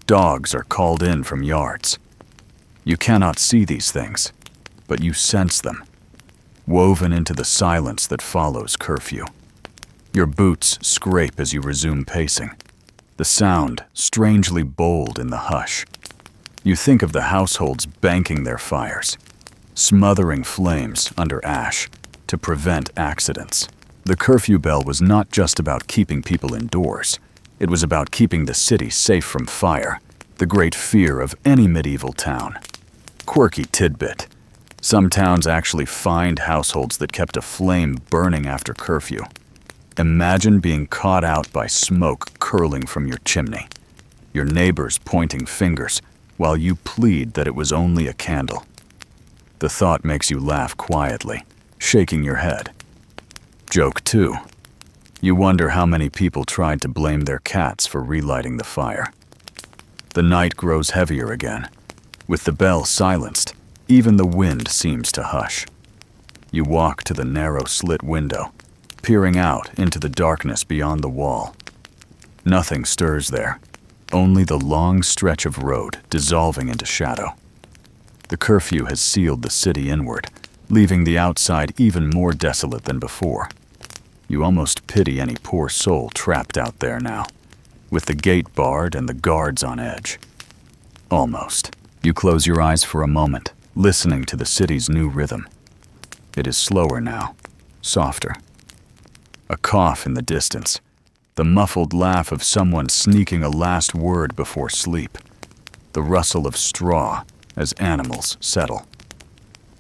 Dogs are called in from yards. You cannot see these things, but you sense them, woven into the silence that follows curfew. Your boots scrape as you resume pacing, the sound strangely bold in the hush. You think of the households banking their fires, smothering flames under ash to prevent accidents. The curfew bell was not just about keeping people indoors. It was about keeping the city safe from fire, the great fear of any medieval town. Quirky tidbit. Some towns actually fined households that kept a flame burning after curfew. Imagine being caught out by smoke curling from your chimney, your neighbors pointing fingers while you plead that it was only a candle. The thought makes you laugh quietly, shaking your head. Joke 2. You wonder how many people tried to blame their cats for relighting the fire. The night grows heavier again. With the bell silenced, even the wind seems to hush. You walk to the narrow slit window, peering out into the darkness beyond the wall. Nothing stirs there, only the long stretch of road dissolving into shadow. The curfew has sealed the city inward, leaving the outside even more desolate than before. You almost pity any poor soul trapped out there now, with the gate barred and the guards on edge. Almost. You close your eyes for a moment, listening to the city's new rhythm. It is slower now, softer. A cough in the distance, the muffled laugh of someone sneaking a last word before sleep, the rustle of straw as animals settle.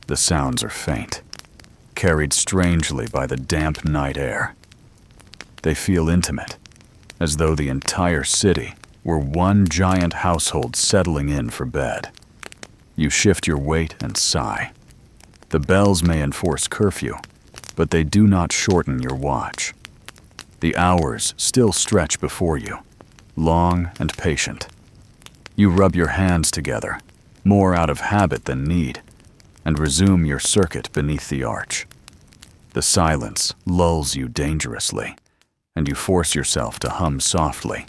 The sounds are faint, carried strangely by the damp night air. They feel intimate, as though the entire city were one giant household settling in for bed. You shift your weight and sigh. The bells may enforce curfew, but they do not shorten your watch. The hours still stretch before you, long and patient. You rub your hands together, more out of habit than need, and resume your circuit beneath the arch. The silence lulls you dangerously, and you force yourself to hum softly,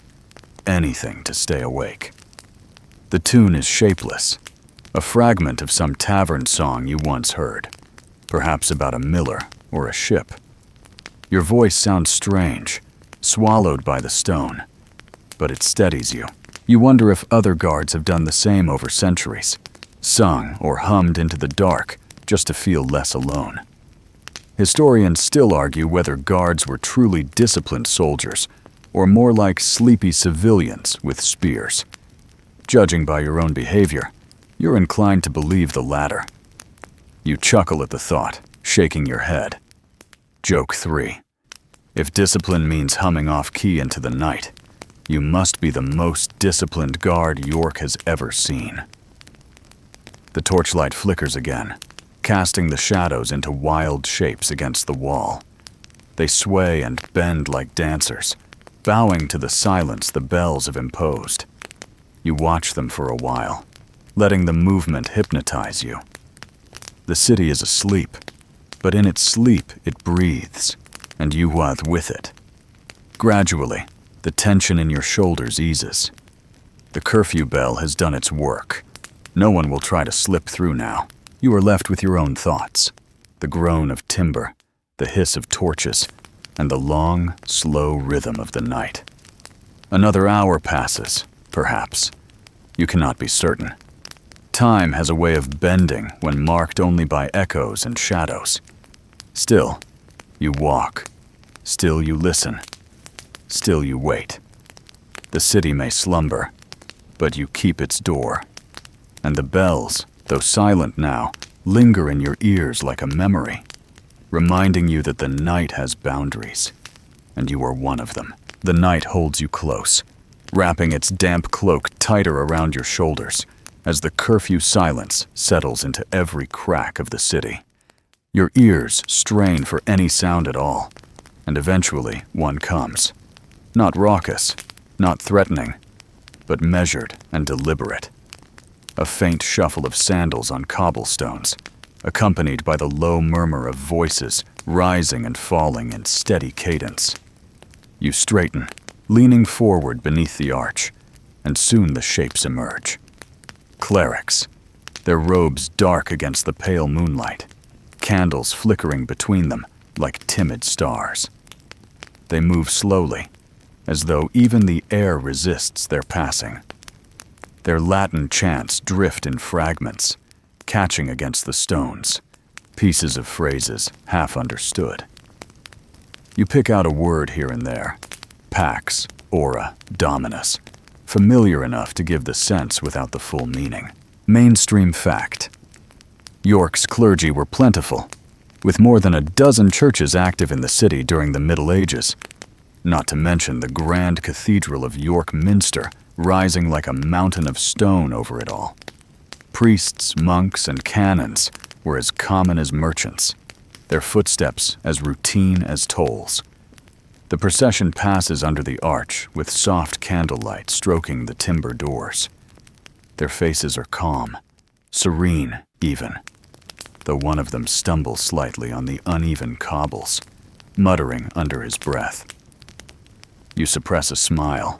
anything to stay awake. The tune is shapeless, a fragment of some tavern song you once heard, perhaps about a miller or a ship. Your voice sounds strange, swallowed by the stone, but it steadies you. You wonder if other guards have done the same over centuries, sung or hummed into the dark just to feel less alone. Historians still argue whether guards were truly disciplined soldiers or more like sleepy civilians with spears. Judging by your own behavior, you're inclined to believe the latter. You chuckle at the thought, shaking your head. Joke 3. If discipline means humming off key into the night, you must be the most disciplined guard York has ever seen. The torchlight flickers again, casting the shadows into wild shapes against the wall. They sway and bend like dancers, bowing to the silence the bells have imposed. You watch them for a while, letting the movement hypnotize you. The city is asleep, but in its sleep it breathes, and you with it. Gradually, the tension in your shoulders eases. The curfew bell has done its work. No one will try to slip through now. You are left with your own thoughts, the groan of timber, the hiss of torches, and the long, slow rhythm of the night. Another hour passes, perhaps. You cannot be certain. Time has a way of bending when marked only by echoes and shadows. Still, you walk. Still you listen. Still you wait. The city may slumber, but you keep its door. And the bells, though silent now, linger in your ears like a memory, reminding you that the night has boundaries, and you are one of them. The night holds you close, wrapping its damp cloak tighter around your shoulders as the curfew silence settles into every crack of the city. Your ears strain for any sound at all, and eventually one comes. Not raucous, not threatening, but measured and deliberate. A faint shuffle of sandals on cobblestones, accompanied by the low murmur of voices rising and falling in steady cadence. You straighten, leaning forward beneath the arch, and soon the shapes emerge. Clerics, their robes dark against the pale moonlight, candles flickering between them like timid stars. They move slowly, as though even the air resists their passing. Their Latin chants drift in fragments, catching against the stones, pieces of phrases half understood. You pick out a word here and there, pax, aura, dominus, familiar enough to give the sense without the full meaning. Mainstream fact. York's clergy were plentiful, with more than a dozen churches active in the city during the Middle Ages, not to mention the grand cathedral of York Minster rising like a mountain of stone over it all. Priests, monks, and canons were as common as merchants, their footsteps as routine as tolls. The procession passes under the arch with soft candlelight stroking the timber doors. Their faces are calm, serene even, though one of them stumbles slightly on the uneven cobbles, muttering under his breath. You suppress a smile.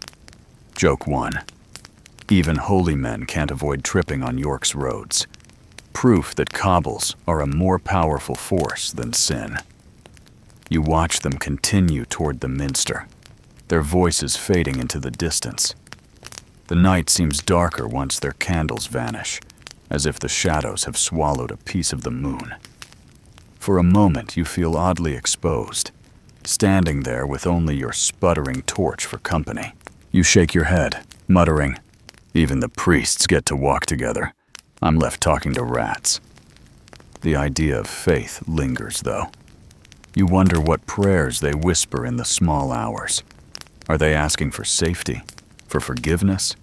Joke 1. Even holy men can't avoid tripping on York's roads. Proof that cobbles are a more powerful force than sin. You watch them continue toward the minster, their voices fading into the distance. The night seems darker once their candles vanish, as if the shadows have swallowed a piece of the moon. For a moment you feel oddly exposed, standing there with only your sputtering torch for company. You shake your head, muttering, "Even the priests get to walk together. I'm left talking to rats." The idea of faith lingers, though. You wonder what prayers they whisper in the small hours. Are they asking for safety, for forgiveness,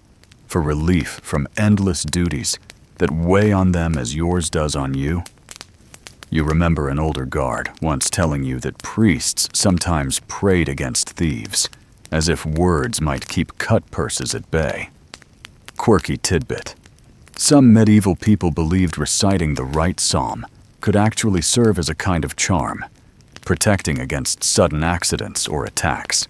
for relief from endless duties that weigh on them as yours does on you? You remember an older guard once telling you that priests sometimes prayed against thieves, as if words might keep cut purses at bay. Quirky tidbit. Some medieval people believed reciting the right psalm could actually serve as a kind of charm, protecting against sudden accidents or attacks.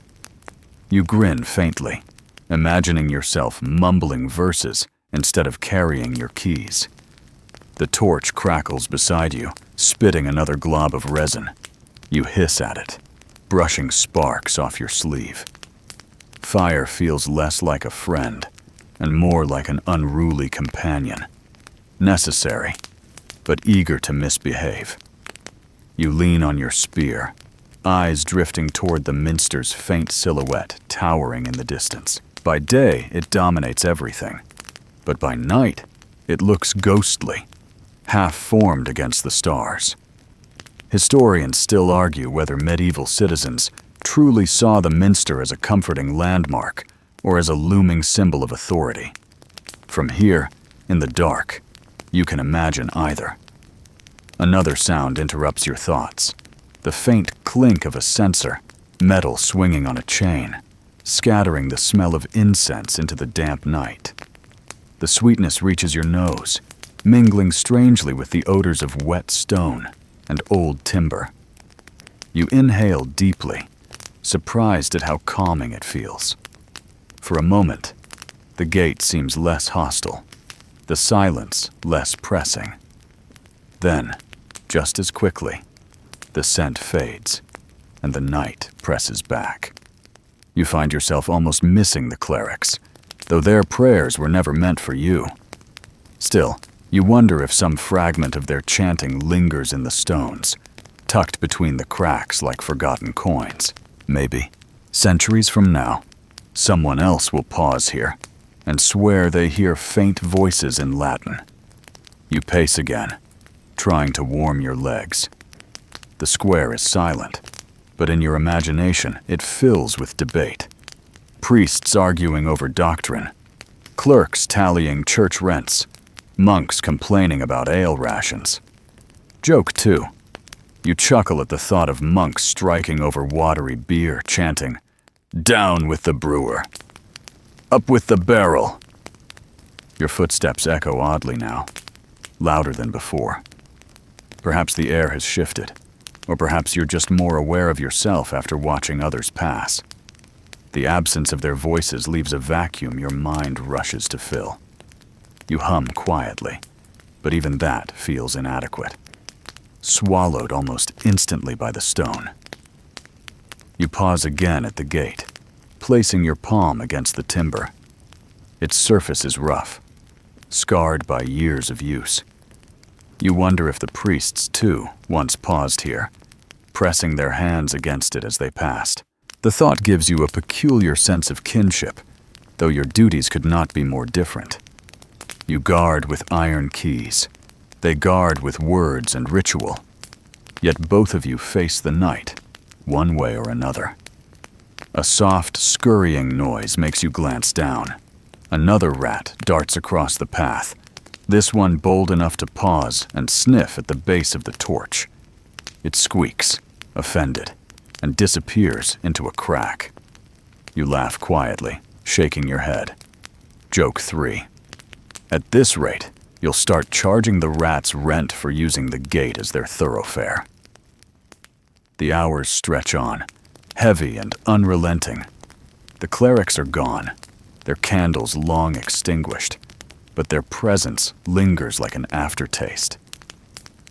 You grin faintly, imagining yourself mumbling verses instead of carrying your keys. The torch crackles beside you, spitting another glob of resin. You hiss at it, brushing sparks off your sleeve. Fire feels less like a friend and more like an unruly companion. Necessary, but eager to misbehave. You lean on your spear, eyes drifting toward the minster's faint silhouette towering in the distance. By day, it dominates everything, but by night, it looks ghostly, half-formed against the stars. Historians still argue whether medieval citizens truly saw the minster as a comforting landmark or as a looming symbol of authority. From here, in the dark, you can imagine either. Another sound interrupts your thoughts. The faint clink of a censer, metal swinging on a chain, scattering the smell of incense into the damp night. The sweetness reaches your nose, mingling strangely with the odors of wet stone and old timber. You inhale deeply, surprised at how calming it feels. For a moment, the gate seems less hostile, the silence less pressing. Then, just as quickly, the scent fades, and the night presses back. You find yourself almost missing the clerics, though their prayers were never meant for you. Still, you wonder if some fragment of their chanting lingers in the stones, tucked between the cracks like forgotten coins. Maybe, centuries from now, someone else will pause here and swear they hear faint voices in Latin. You pace again, trying to warm your legs. The square is silent, but in your imagination it fills with debate. Priests arguing over doctrine, clerks tallying church rents, monks complaining about ale rations. Joke too. You chuckle at the thought of monks striking over watery beer, chanting, "Down with the brewer! Up with the barrel!" Your footsteps echo oddly now, louder than before. Perhaps the air has shifted, or perhaps you're just more aware of yourself after watching others pass. The absence of their voices leaves a vacuum your mind rushes to fill. You hum quietly, but even that feels inadequate, swallowed almost instantly by the stone. You pause again at the gate, placing your palm against the timber. Its surface is rough, scarred by years of use. You wonder if the priests, too, once paused here, pressing their hands against it as they passed. The thought gives you a peculiar sense of kinship, though your duties could not be more different. You guard with iron keys. They guard with words and ritual. Yet both of you face the night, one way or another. A soft, scurrying noise makes you glance down. Another rat darts across the path, this one bold enough to pause and sniff at the base of the torch. It squeaks, offended, and disappears into a crack. You laugh quietly, shaking your head. Joke 3. At this rate, you'll start charging the rats rent for using the gate as their thoroughfare. The hours stretch on, heavy and unrelenting. The clerics are gone, their candles long extinguished, but their presence lingers like an aftertaste.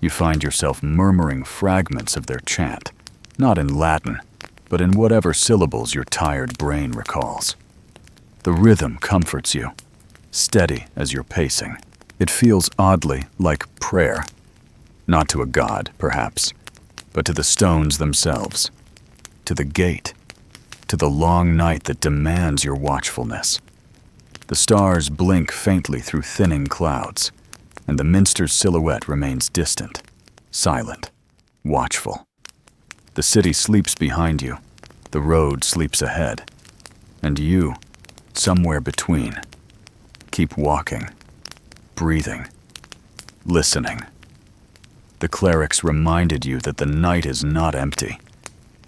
You find yourself murmuring fragments of their chant, not in Latin, but in whatever syllables your tired brain recalls. The rhythm comforts you, steady as you're pacing. It feels oddly like prayer, not to a god, perhaps, but to the stones themselves, to the gate, to the long night that demands your watchfulness. The stars blink faintly through thinning clouds, and the minster's silhouette remains distant, silent, watchful. The city sleeps behind you, the road sleeps ahead, and you, somewhere between, keep walking, breathing, listening. The clerics reminded you that the night is not empty.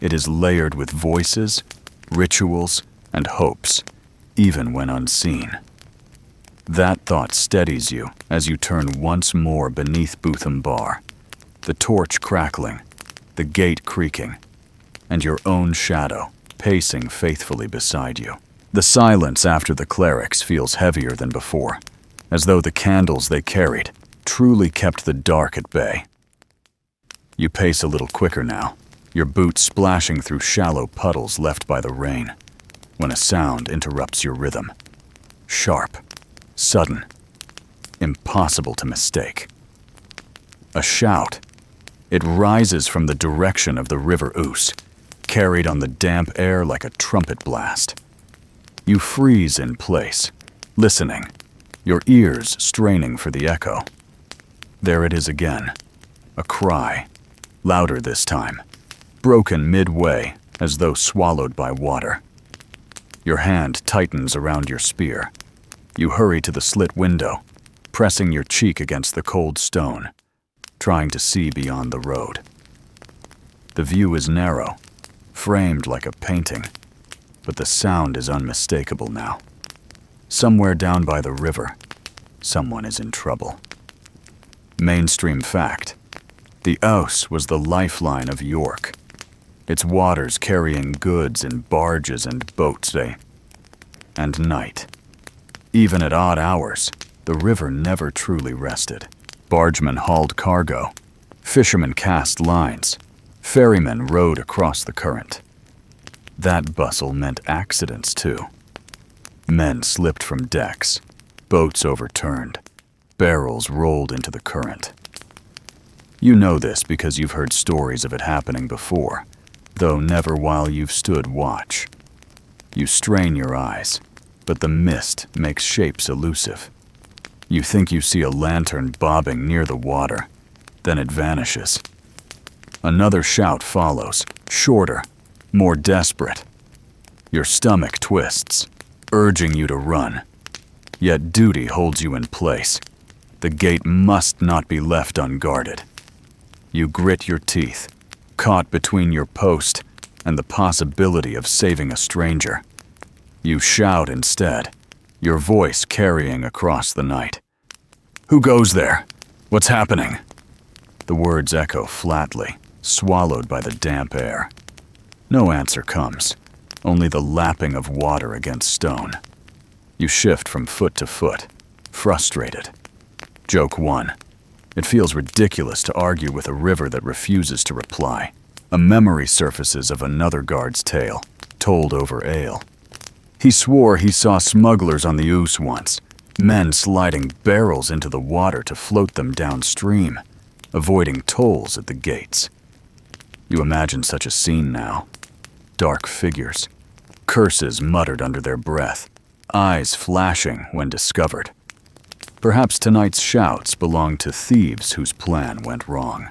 It is layered with voices, rituals, and hopes, even when unseen. That thought steadies you as you turn once more beneath Bootham Bar, the torch crackling, the gate creaking, and your own shadow pacing faithfully beside you. The silence after the clerics feels heavier than before, as though the candles they carried truly kept the dark at bay. You pace a little quicker now, your boots splashing through shallow puddles left by the rain, when a sound interrupts your rhythm. Sharp, sudden, impossible to mistake. A shout, It rises from the direction of the river Ouse, carried on the damp air like a trumpet blast. You freeze in place, listening, your ears straining for the echo. There it is again, a cry, louder this time, broken midway as though swallowed by water. Your hand tightens around your spear. You hurry to the slit window, pressing your cheek against the cold stone, trying to see beyond the road. The view is narrow, framed like a painting, but the sound is unmistakable now. Somewhere down by the river, someone is in trouble. Mainstream fact: the Ouse was the lifeline of York, its waters carrying goods in barges and boats, and night. Even at odd hours, the river never truly rested. Bargemen hauled cargo, fishermen cast lines, ferrymen rowed across the current. That bustle meant accidents too. Men slipped from decks, boats overturned, barrels rolled into the current. You know this because you've heard stories of it happening before, though never while you've stood watch. You strain your eyes, but the mist makes shapes elusive. You think you see a lantern bobbing near the water, then it vanishes. Another shout follows, shorter, more desperate. Your stomach twists, urging you to run. Yet duty holds you in place. The gate must not be left unguarded. You grit your teeth, caught between your post and the possibility of saving a stranger. You shout instead, your voice carrying across the night. "Who goes there? What's happening?" The words echo flatly, swallowed by the damp air. No answer comes, only the lapping of water against stone. You shift from foot to foot, frustrated. Joke 1. It feels ridiculous to argue with a river that refuses to reply. A memory surfaces of another guard's tale, told over ale. He swore he saw smugglers on the Ouse once, men sliding barrels into the water to float them downstream, avoiding tolls at the gates. You imagine such a scene now. Dark figures, curses muttered under their breath, eyes flashing when discovered. Perhaps tonight's shouts belong to thieves whose plan went wrong.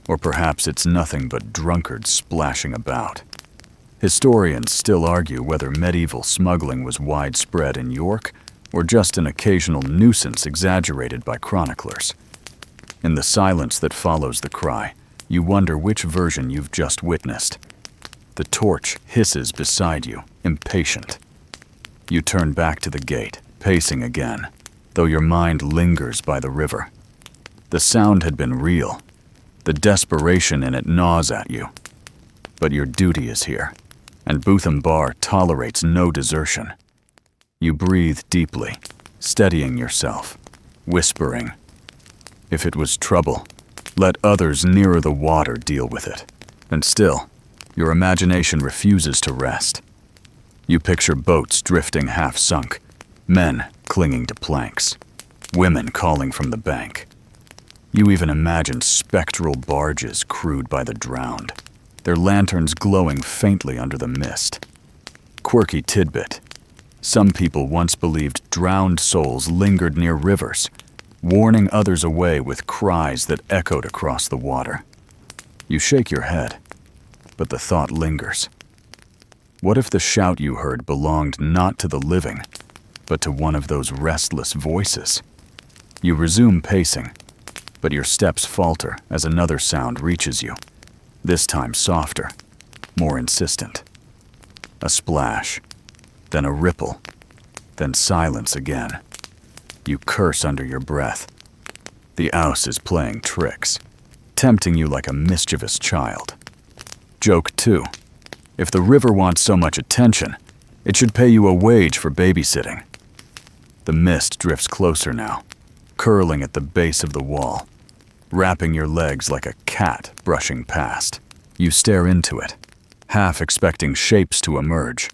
Or perhaps it's nothing but drunkards splashing about. Historians still argue whether medieval smuggling was widespread in York or just an occasional nuisance exaggerated by chroniclers. In the silence that follows the cry, you wonder which version you've just witnessed. The torch hisses beside you, impatient. You turn back to the gate, pacing again, though your mind lingers by the river. The sound had been real. The desperation in it gnaws at you. But your duty is here, and Bootham Bar tolerates no desertion. You breathe deeply, steadying yourself, whispering, "If it was trouble, let others nearer the water deal with it." And still, your imagination refuses to rest. You picture boats drifting half-sunk, men clinging to planks, women calling from the bank. You even imagine spectral barges crewed by the drowned, their lanterns glowing faintly under the mist. Quirky tidbit. Some people once believed drowned souls lingered near rivers, warning others away with cries that echoed across the water. You shake your head, but the thought lingers. What if the shout you heard belonged not to the living, but to one of those restless voices? You resume pacing, but your steps falter as another sound reaches you, this time softer, more insistent. A splash, then a ripple, then silence again. You curse under your breath. The Ouse is playing tricks, tempting you like a mischievous child. Joke 2. If the river wants so much attention, it should pay you a wage for babysitting. The mist drifts closer now, curling at the base of the wall, wrapping your legs like a cat brushing past. You stare into it, half expecting shapes to emerge,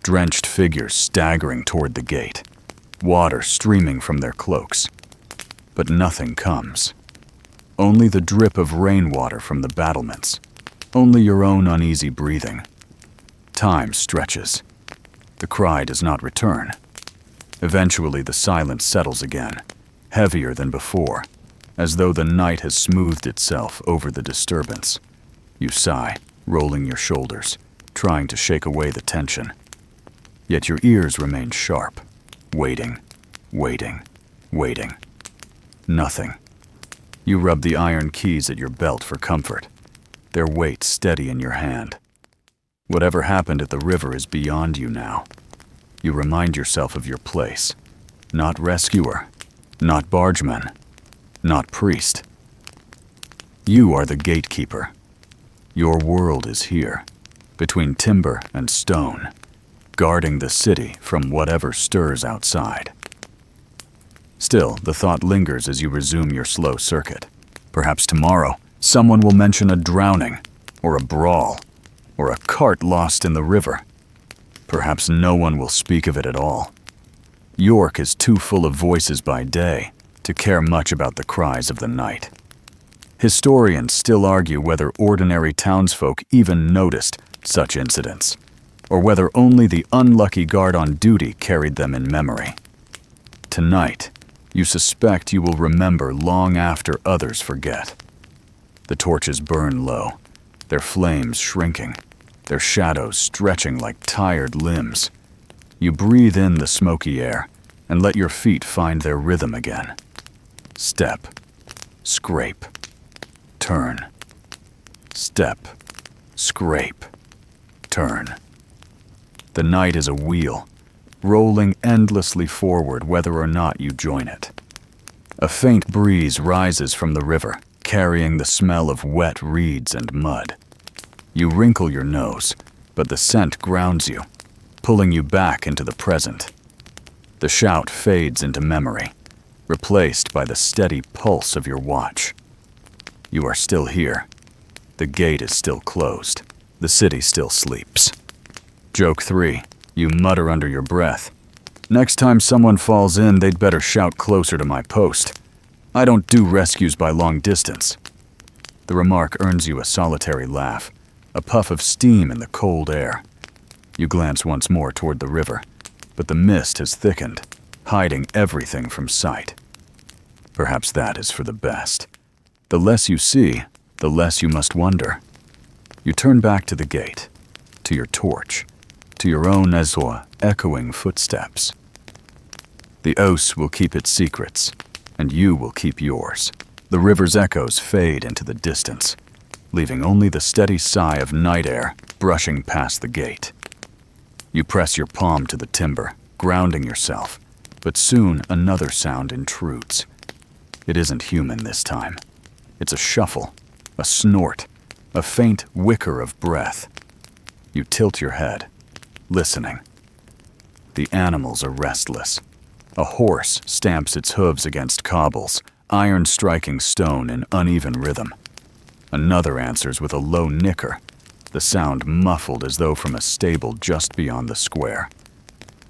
drenched figures staggering toward the gate, water streaming from their cloaks. But nothing comes. Only the drip of rainwater from the battlements. Only your own uneasy breathing. Time stretches. The cry does not return. Eventually the silence settles again, heavier than before, as though the night has smoothed itself over the disturbance. You sigh, rolling your shoulders, trying to shake away the tension. Yet your ears remain sharp, waiting, waiting, waiting. Nothing. You rub the iron keys at your belt for comfort, their weight steady in your hand. Whatever happened at the river is beyond you now. You remind yourself of your place. Not rescuer, not bargeman, not priest. You are the gatekeeper. Your world is here, between timber and stone, guarding the city from whatever stirs outside. Still, the thought lingers as you resume your slow circuit. Perhaps tomorrow, someone will mention a drowning, or a brawl, or a cart lost in the river. Perhaps no one will speak of it at all. York is too full of voices by day to care much about the cries of the night. Historians still argue whether ordinary townsfolk even noticed such incidents, or whether only the unlucky guard on duty carried them in memory. Tonight, you suspect you will remember long after others forget. The torches burn low, their flames shrinking, their shadows stretching like tired limbs. You breathe in the smoky air and let your feet find their rhythm again. Step, scrape, turn. Step, scrape, turn. The night is a wheel, rolling endlessly forward whether or not you join it. A faint breeze rises from the river, carrying the smell of wet reeds and mud. You wrinkle your nose, but the scent grounds you, pulling you back into the present. The shout fades into memory, replaced by the steady pulse of your watch. You are still here. The gate is still closed. The city still sleeps. Joke 3. You mutter under your breath. Next time someone falls in, they'd better shout closer to my post. I don't do rescues by long distance. The remark earns you a solitary laugh, a puff of steam in the cold air. You glance once more toward the river, but the mist has thickened, hiding everything from sight. Perhaps that is for the best. The less you see, the less you must wonder. You turn back to the gate, to your torch, to your own echoing footsteps. The Ouse will keep its secrets, and you will keep yours. The river's echoes fade into the distance, leaving only the steady sigh of night air brushing past the gate. You press your palm to the timber, grounding yourself, but soon another sound intrudes. It isn't human this time. It's a shuffle, a snort, a faint wicker of breath. You tilt your head, listening. The animals are restless. A horse stamps its hooves against cobbles, iron striking stone in uneven rhythm. Another answers with a low nicker, the sound muffled as though from a stable just beyond the square.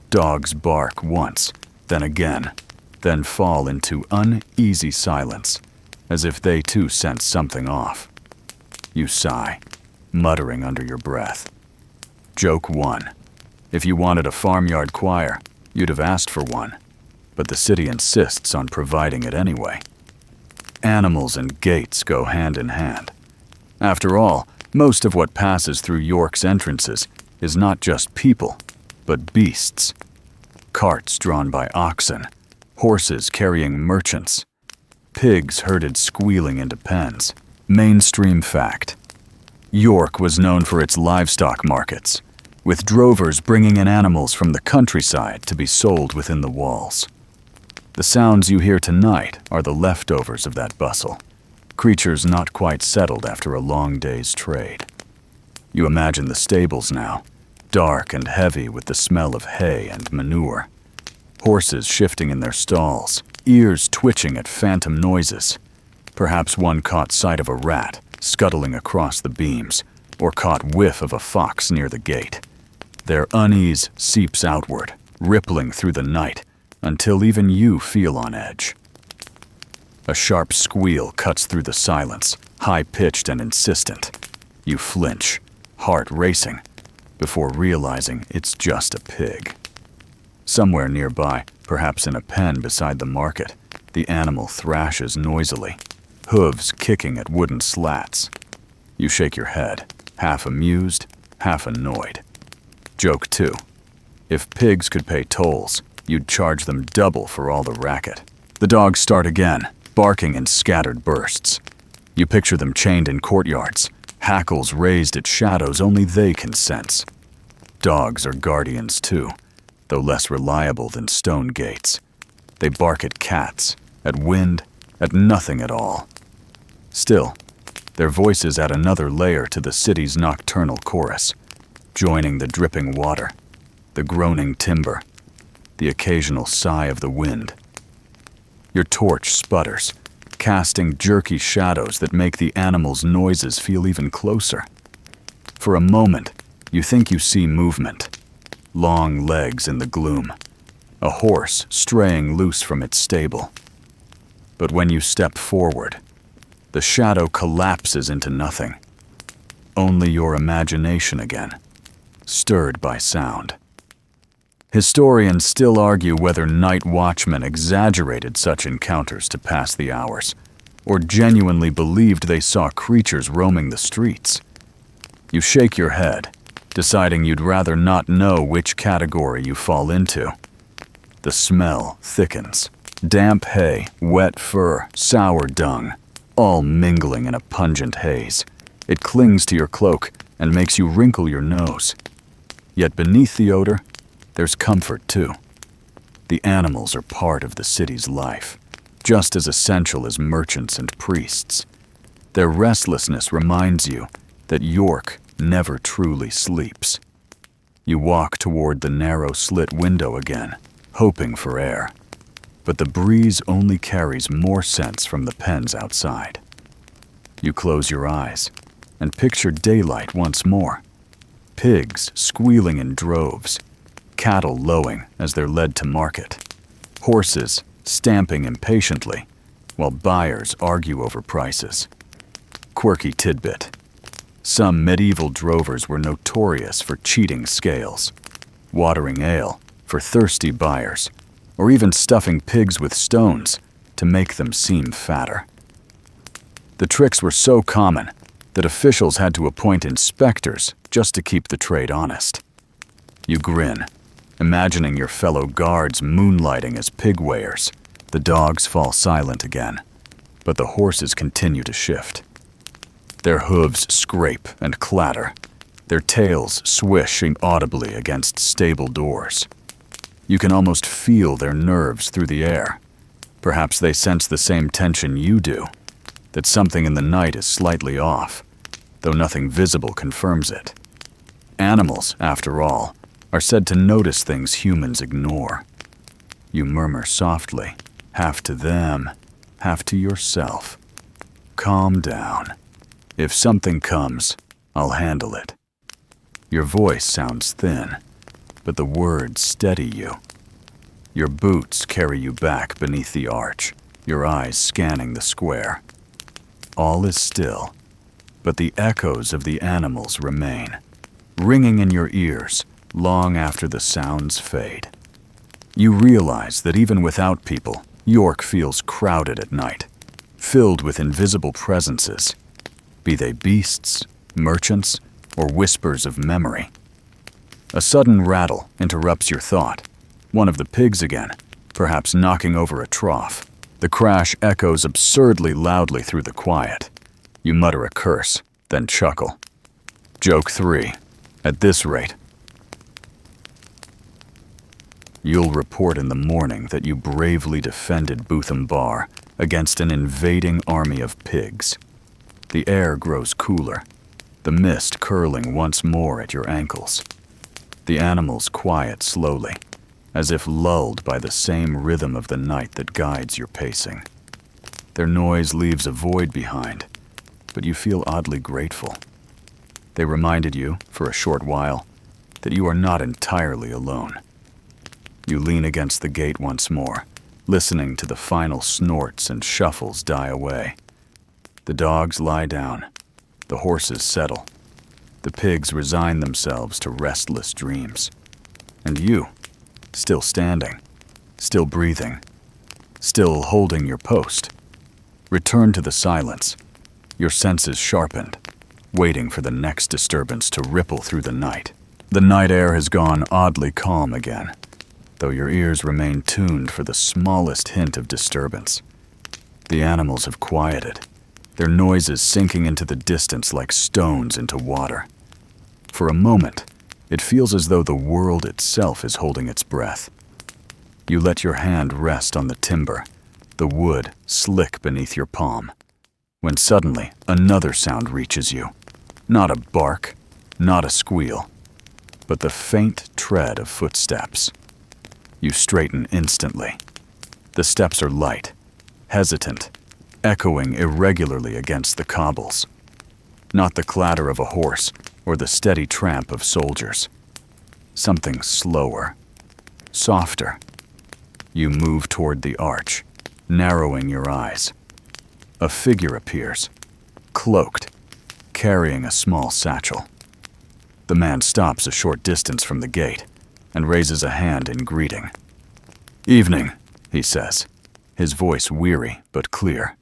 Dogs bark once, then again, then fall into uneasy silence, as if they too sense something off. You sigh, muttering under your breath. Joke 1. If you wanted a farmyard choir, you'd have asked for one, but the city insists on providing it anyway. Animals and gates go hand in hand. After all, most of what passes through York's entrances is not just people, but beasts. Carts drawn by oxen, horses carrying merchants, pigs herded squealing into pens. Mainstream fact. York was known for its livestock markets, with drovers bringing in animals from the countryside to be sold within the walls. The sounds you hear tonight are the leftovers of that bustle, creatures not quite settled after a long day's trade. You imagine the stables now, dark and heavy with the smell of hay and manure. Horses shifting in their stalls, ears twitching at phantom noises. Perhaps one caught sight of a rat scuttling across the beams, or caught whiff of a fox near the gate. Their unease seeps outward, rippling through the night, until even you feel on edge. A sharp squeal cuts through the silence, high-pitched and insistent. You flinch, heart racing, before realizing it's just a pig. Somewhere nearby, perhaps in a pen beside the market, the animal thrashes noisily, hooves kicking at wooden slats. You shake your head, half amused, half annoyed. Joke 2. If pigs could pay tolls, you'd charge them double for all the racket. The dogs start again, barking in scattered bursts. You picture them chained in courtyards, hackles raised at shadows only they can sense. Dogs are guardians too, though less reliable than stone gates. They bark at cats, at wind, at nothing at all. Still, their voices add another layer to the city's nocturnal chorus, joining the dripping water, the groaning timber, the occasional sigh of the wind. Your torch sputters, casting jerky shadows that make the animal's noises feel even closer. For a moment, you think you see movement, long legs in the gloom, a horse straying loose from its stable. But when you step forward, the shadow collapses into nothing. Only your imagination again, stirred by sound. Historians still argue whether night watchmen exaggerated such encounters to pass the hours, or genuinely believed they saw creatures roaming the streets. You shake your head, deciding you'd rather not know which category you fall into. The smell thickens. Damp hay, wet fur, sour dung, all mingling in a pungent haze. It clings to your cloak and makes you wrinkle your nose. Yet beneath the odor, there's comfort too. The animals are part of the city's life, just as essential as merchants and priests. Their restlessness reminds you that York never truly sleeps. You walk toward the narrow slit window again, hoping for air. But the breeze only carries more scents from the pens outside. You close your eyes and picture daylight once more. Pigs squealing in droves, cattle lowing as they're led to market, horses stamping impatiently while buyers argue over prices. Quirky tidbit. Some medieval drovers were notorious for cheating scales, watering ale for thirsty buyers, or even stuffing pigs with stones to make them seem fatter. The tricks were so common that officials had to appoint inspectors just to keep the trade honest. You grin, imagining your fellow guards moonlighting as pig weighers. The dogs fall silent again, but the horses continue to shift. Their hooves scrape and clatter, their tails swishing audibly against stable doors. You can almost feel their nerves through the air. Perhaps they sense the same tension you do, that something in the night is slightly off, though nothing visible confirms it. Animals, after all, are said to notice things humans ignore. You murmur softly, half to them, half to yourself. Calm down. If something comes, I'll handle it. Your voice sounds thin, but the words steady you. Your boots carry you back beneath the arch, your eyes scanning the square. All is still, but the echoes of the animals remain, ringing in your ears long after the sounds fade. You realize that even without people, York feels crowded at night, filled with invisible presences, be they beasts, merchants, or whispers of memory. A sudden rattle interrupts your thought. One of the pigs again, perhaps knocking over a trough. The crash echoes absurdly loudly through the quiet. You mutter a curse, then chuckle. Joke 3. At this rate, you'll report in the morning that you bravely defended Bootham Bar against an invading army of pigs. The air grows cooler, the mist curling once more at your ankles. The animals quiet slowly, as if lulled by the same rhythm of the night that guides your pacing. Their noise leaves a void behind, but you feel oddly grateful. They reminded you, for a short while, that you are not entirely alone. You lean against the gate once more, listening to the final snorts and shuffles die away. The dogs lie down. The horses settle. The pigs resign themselves to restless dreams. And you, still standing, still breathing, still holding your post, return to the silence, your senses sharpened, waiting for the next disturbance to ripple through the night. The night air has gone oddly calm again, though your ears remain tuned for the smallest hint of disturbance. The animals have quieted, their noises sinking into the distance like stones into water. For a moment, it feels as though the world itself is holding its breath. You let your hand rest on the timber, the wood slick beneath your palm, when suddenly another sound reaches you. Not a bark, not a squeal, but the faint tread of footsteps. You straighten instantly. The steps are light, hesitant, echoing irregularly against the cobbles. Not the clatter of a horse or the steady tramp of soldiers. Something slower, softer. You move toward the arch, narrowing your eyes. A figure appears, cloaked, carrying a small satchel. The man stops a short distance from the gate and raises a hand in greeting. "Evening," he says, his voice weary but clear.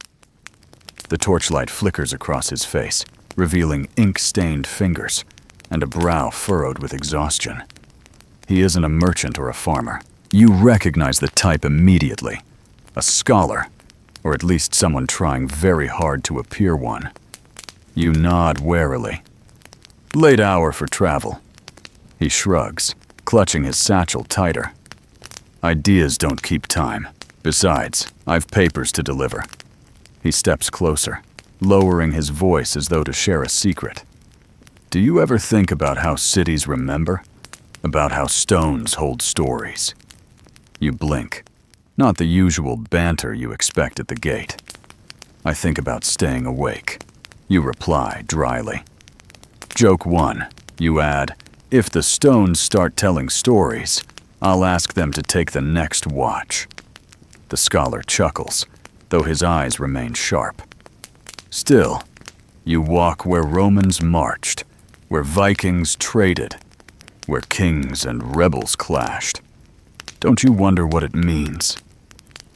The torchlight flickers across his face, revealing ink-stained fingers and a brow furrowed with exhaustion. He isn't a merchant or a farmer. You recognize the type immediately. A scholar, or at least someone trying very hard to appear one. You nod warily. "Late hour for travel." He shrugs, clutching his satchel tighter. "Ideas don't keep time. Besides, I've papers to deliver." He steps closer, lowering his voice as though to share a secret. "Do you ever think about how cities remember? About how stones hold stories?" You blink. Not the usual banter you expect at the gate. "I think about staying awake," you reply dryly. "Joke one," you add, "if the stones start telling stories, I'll ask them to take the next watch." The scholar chuckles, though his eyes remain sharp. "Still, you walk where Romans marched, where Vikings traded, where kings and rebels clashed. Don't you wonder what it means?"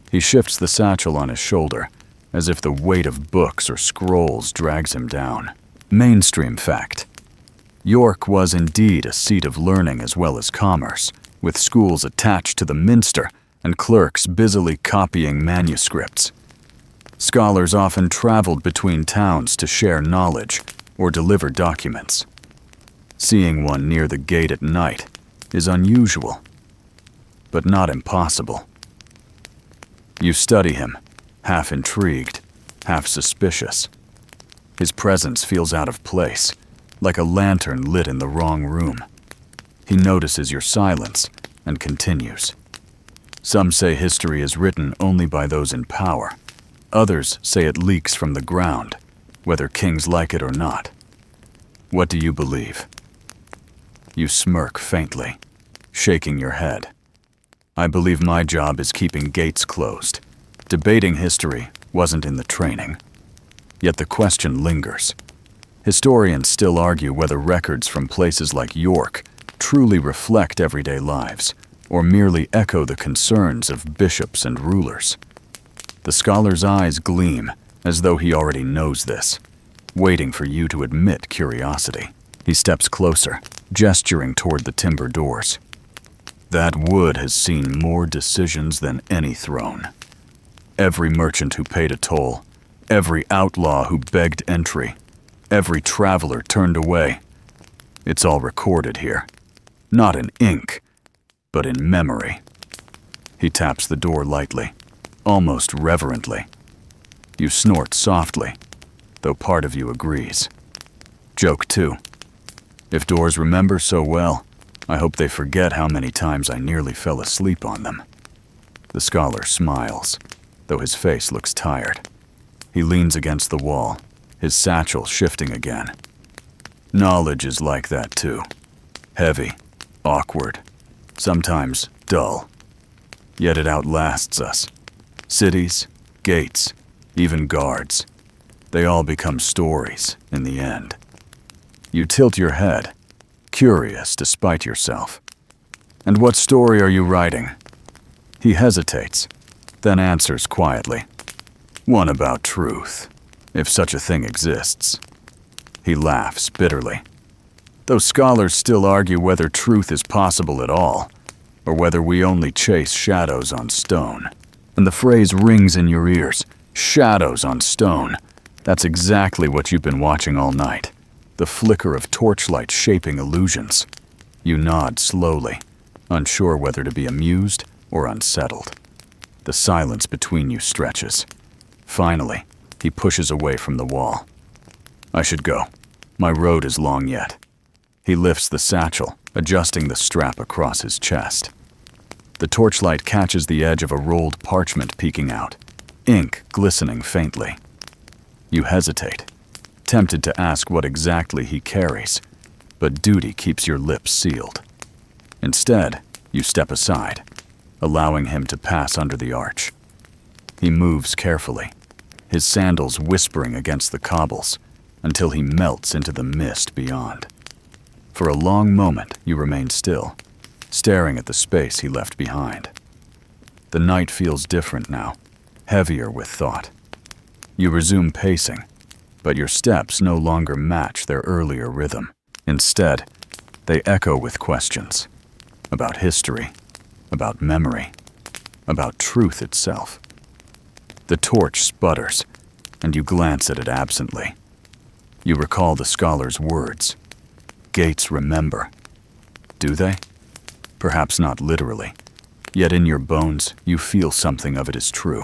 He shifts the satchel on his shoulder, as if the weight of books or scrolls drags him down. Mainstream fact. York was indeed a seat of learning as well as commerce, with schools attached to the minster and clerks busily copying manuscripts. Scholars often traveled between towns to share knowledge or deliver documents. Seeing one near the gate at night is unusual, but not impossible. You study him, half intrigued, half suspicious. His presence feels out of place, like a lantern lit in the wrong room. He notices your silence and continues. "Some say history is written only by those in power. Others say it leaks from the ground, whether kings like it or not. What do you believe?" You smirk faintly, shaking your head. "I believe my job is keeping gates closed. Debating history wasn't in the training." Yet the question lingers. Historians still argue whether records from places like York truly reflect everyday lives, or merely echo the concerns of bishops and rulers. The scholar's eyes gleam, as though he already knows this, waiting for you to admit curiosity. He steps closer, gesturing toward the timber doors. "That wood has seen more decisions than any throne. Every merchant who paid a toll, every outlaw who begged entry, every traveler turned away. It's all recorded here. Not in ink, but in memory." He taps the door lightly, almost reverently. You snort softly, though part of you agrees. Joke two. "If doors remember so well, I hope they forget how many times I nearly fell asleep on them." The scholar smiles, though his face looks tired. He leans against the wall, his satchel shifting again. "Knowledge is like that too. Heavy, awkward, sometimes dull. Yet it outlasts us, Cities, gates, even guards. They all become stories in the end. You tilt your head, curious despite yourself. And what story are you writing? He hesitates, then answers quietly. One about truth, if such a thing exists. He laughs bitterly. Those scholars still argue whether truth is possible at all, or whether we only chase shadows on stone. And the phrase rings in your ears, shadows on stone. That's exactly what you've been watching all night. The flicker of torchlight shaping illusions. You nod slowly, unsure whether to be amused or unsettled. The silence between you stretches. Finally, he pushes away from the wall. I should go. My road is long yet. He lifts the satchel, adjusting the strap across his chest. The torchlight catches the edge of a rolled parchment peeking out, ink glistening faintly. You hesitate, tempted to ask what exactly he carries, but duty keeps your lips sealed. Instead, you step aside, allowing him to pass under the arch. He moves carefully, his sandals whispering against the cobbles, until he melts into the mist beyond. For a long moment, you remain still, staring at the space he left behind. The night feels different now, heavier with thought. You resume pacing, but your steps no longer match their earlier rhythm. Instead, they echo with questions about history, about memory, about truth itself. The torch sputters, and you glance at it absently. You recall the scholar's words. Gates remember. Do they? Perhaps not literally, yet in your bones you feel something of it is true.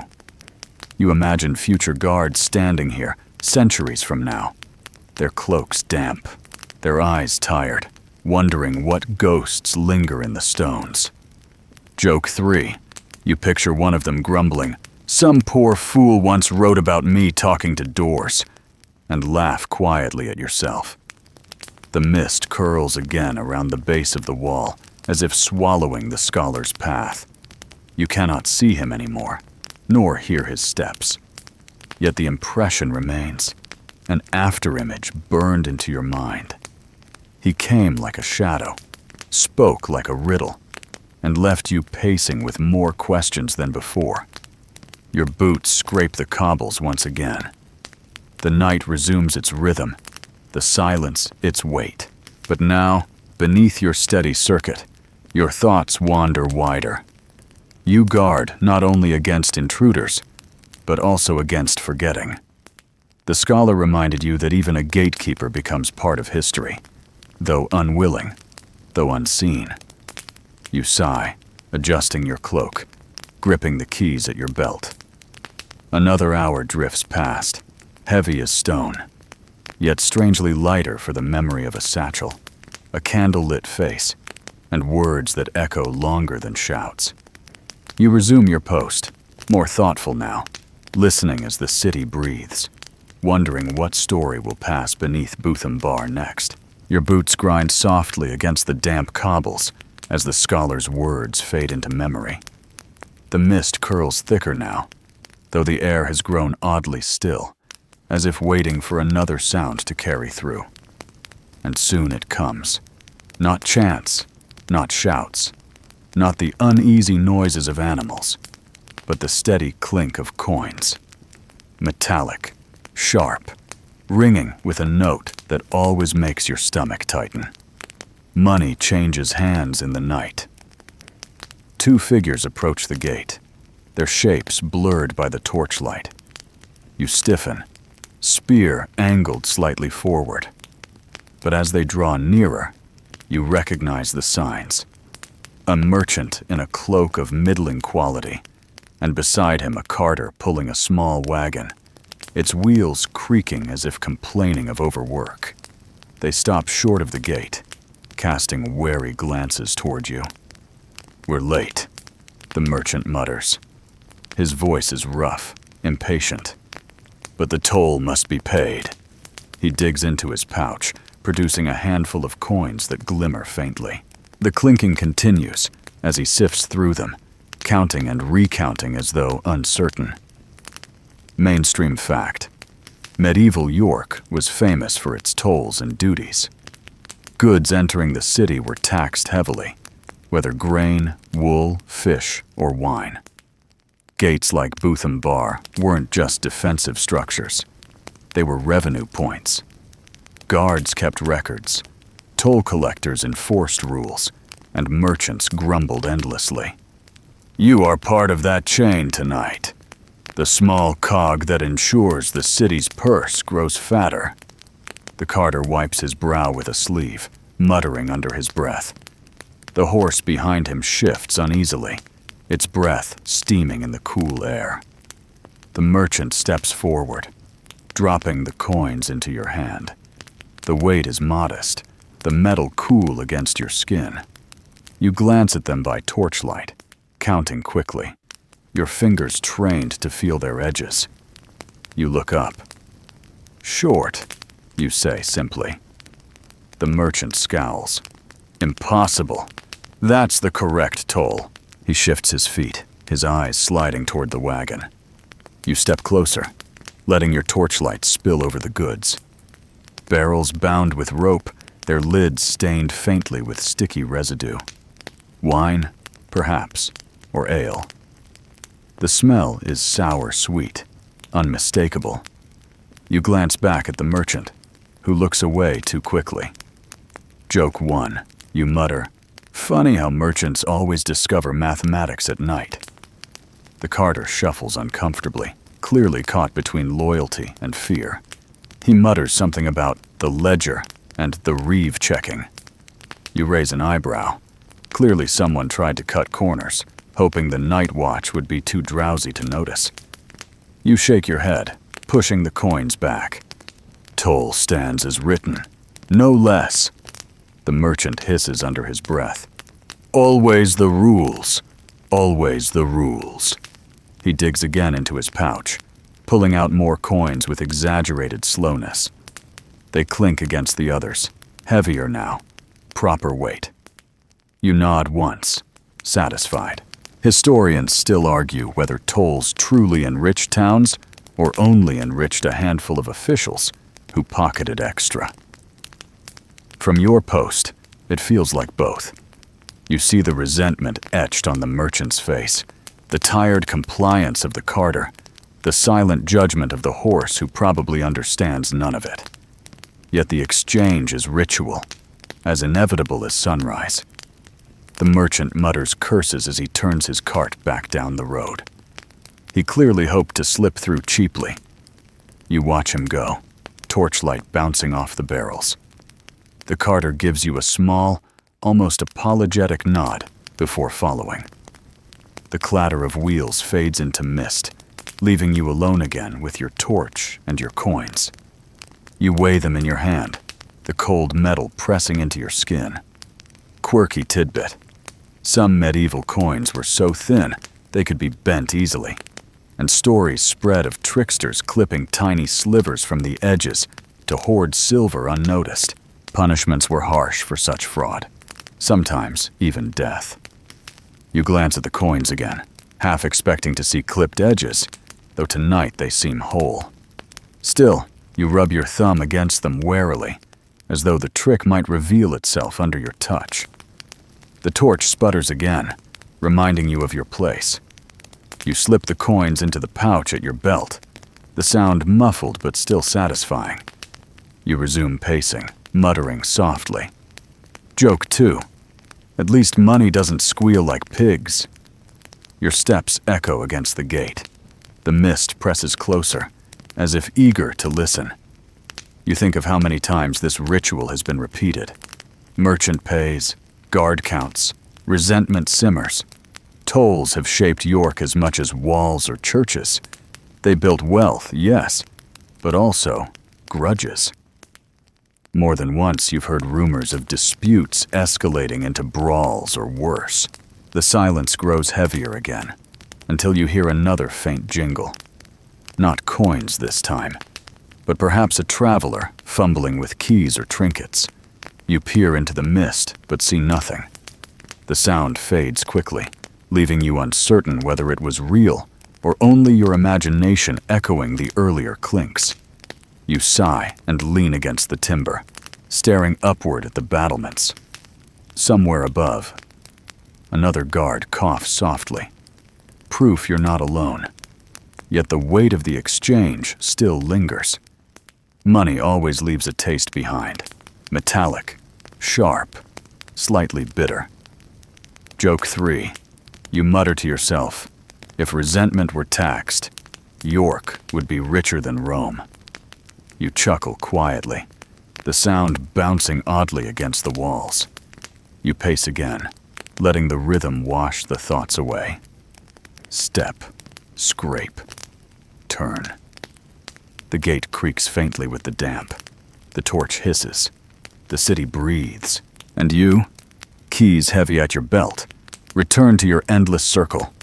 You imagine future guards standing here, centuries from now, their cloaks damp, their eyes tired, wondering what ghosts linger in the stones. Joke 3. You picture one of them grumbling, "Some poor fool once wrote about me talking to doors," and laugh quietly at yourself. The mist curls again around the base of the wall, as if swallowing the scholar's path. You cannot see him anymore, nor hear his steps. Yet the impression remains, an afterimage burned into your mind. He came like a shadow, spoke like a riddle, and left you pacing with more questions than before. Your boots scrape the cobbles once again. The night resumes its rhythm, the silence its weight. But now, beneath your steady circuit, your thoughts wander wider. You guard not only against intruders, but also against forgetting. The scholar reminded you that even a gatekeeper becomes part of history, though unwilling, though unseen. You sigh, adjusting your cloak, gripping the keys at your belt. Another hour drifts past, heavy as stone, yet strangely lighter for the memory of a satchel, a candle-lit face, and words that echo longer than shouts. You resume your post, more thoughtful now, listening as the city breathes, wondering what story will pass beneath Bootham Bar next. Your boots grind softly against the damp cobbles as the scholar's words fade into memory. The mist curls thicker now, though the air has grown oddly still, as if waiting for another sound to carry through. And soon it comes. Not chants, not shouts, not the uneasy noises of animals, but the steady clink of coins. Metallic, sharp, ringing with a note that always makes your stomach tighten. Money changes hands in the night. Two figures approach the gate, their shapes blurred by the torchlight. You stiffen, spear angled slightly forward. But as they draw nearer, you recognize the signs. A merchant in a cloak of middling quality, and beside him a carter pulling a small wagon, its wheels creaking as if complaining of overwork. They stop short of the gate, casting wary glances toward you. "We're late," the merchant mutters. His voice is rough, impatient. "But the toll must be paid." He digs into his pouch, producing a handful of coins that glimmer faintly. The clinking continues as he sifts through them, counting and recounting as though uncertain. Mainstream fact: medieval York was famous for its tolls and duties. Goods entering the city were taxed heavily, whether grain, wool, fish, or wine. Gates like Bootham Bar weren't just defensive structures. They were revenue points. Guards kept records, toll collectors enforced rules, and merchants grumbled endlessly. "You are part of that chain tonight. The small cog that ensures the city's purse grows fatter." The carter wipes his brow with a sleeve, muttering under his breath. The horse behind him shifts uneasily, its breath steaming in the cool air. The merchant steps forward, dropping the coins into your hand. The weight is modest, the metal cool against your skin. You glance at them by torchlight, counting quickly, your fingers trained to feel their edges. You look up. "Short," you say simply. The merchant scowls. "Impossible. That's the correct toll." He shifts his feet, his eyes sliding toward the wagon. You step closer, letting your torchlight spill over the goods. Barrels bound with rope, their lids stained faintly with sticky residue. Wine, perhaps, or ale. The smell is sour-sweet, unmistakable. You glance back at the merchant, who looks away too quickly. "Joke 1, you mutter. "Funny how merchants always discover mathematics at night." The carter shuffles uncomfortably, clearly caught between loyalty and fear. He mutters something about the ledger and the reeve checking. You raise an eyebrow. Clearly someone tried to cut corners, hoping the night watch would be too drowsy to notice. You shake your head, pushing the coins back. "Toll stands as written. No less." The merchant hisses under his breath. "Always the rules. Always the rules." He digs again into his pouch, pulling out more coins with exaggerated slowness. They clink against the others, heavier now, proper weight. You nod once, satisfied. Historians still argue whether tolls truly enriched towns or only enriched a handful of officials who pocketed extra. From your post, it feels like both. You see the resentment etched on the merchant's face, the tired compliance of the carter, the silent judgment of the horse who probably understands none of it. Yet the exchange is ritual, as inevitable as sunrise. The merchant mutters curses as he turns his cart back down the road. He clearly hoped to slip through cheaply. You watch him go, torchlight bouncing off the barrels. The carter gives you a small, almost apologetic nod before following. The clatter of wheels fades into mist, leaving you alone again with your torch and your coins. You weigh them in your hand, the cold metal pressing into your skin. Quirky tidbit. Some medieval coins were so thin they could be bent easily, and stories spread of tricksters clipping tiny slivers from the edges to hoard silver unnoticed. Punishments were harsh for such fraud, sometimes even death. You glance at the coins again, half expecting to see clipped edges, though tonight they seem whole. Still, you rub your thumb against them warily, as though the trick might reveal itself under your touch. The torch sputters again, reminding you of your place. You slip the coins into the pouch at your belt, the sound muffled but still satisfying. You resume pacing, muttering softly. Joke 2. At least money doesn't squeal like pigs. Your steps echo against the gate. The mist presses closer, as if eager to listen. You think of how many times this ritual has been repeated. Merchant pays, guard counts, resentment simmers. Tolls have shaped York as much as walls or churches. They built wealth, yes, but also grudges. More than once you've heard rumors of disputes escalating into brawls or worse. The silence grows heavier again, until you hear another faint jingle. Not coins this time, but perhaps a traveler fumbling with keys or trinkets. You peer into the mist, but see nothing. The sound fades quickly, leaving you uncertain whether it was real or only your imagination echoing the earlier clinks. You sigh and lean against the timber, staring upward at the battlements. Somewhere above, another guard coughs softly. Proof you're not alone. Yet the weight of the exchange still lingers. Money always leaves a taste behind. Metallic, sharp, slightly bitter. Joke 3. You mutter to yourself, if resentment were taxed, York would be richer than Rome. You chuckle quietly, the sound bouncing oddly against the walls. You pace again, letting the rhythm wash the thoughts away. Step, scrape, turn. The gate creaks faintly with the damp. The torch hisses. The city breathes. And you, keys heavy at your belt, return to your endless circle.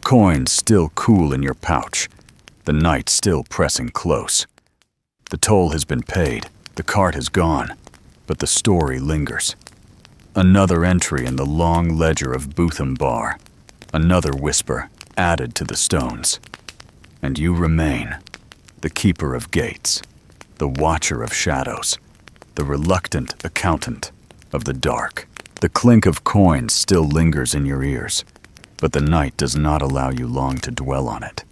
Coins still cool in your pouch. The night still pressing close. The toll has been paid. The cart has gone. But the story lingers. Another entry in the long ledger of Botham Bar. Another whisper added to the stones. And you remain, the keeper of gates, the watcher of shadows, the reluctant accountant of the dark. The clink of coins still lingers in your ears, but the night does not allow you long to dwell on it.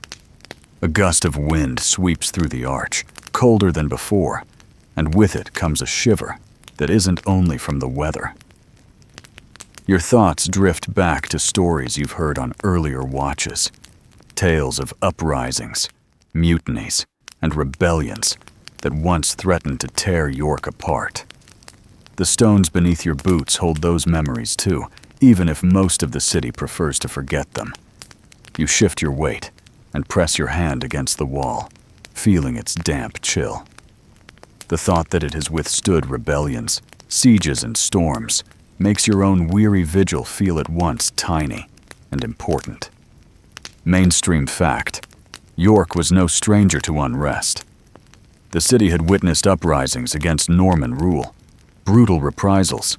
A gust of wind sweeps through the arch, colder than before, and with it comes a shiver that isn't only from the weather. Your thoughts drift back to stories you've heard on earlier watches, tales of uprisings, mutinies, and rebellions that once threatened to tear York apart. The stones beneath your boots hold those memories too, even if most of the city prefers to forget them. You shift your weight and press your hand against the wall, feeling its damp chill. The thought that it has withstood rebellions, sieges, and storms makes your own weary vigil feel at once tiny and important. Mainstream fact: York was no stranger to unrest. The city had witnessed uprisings against Norman rule, brutal reprisals,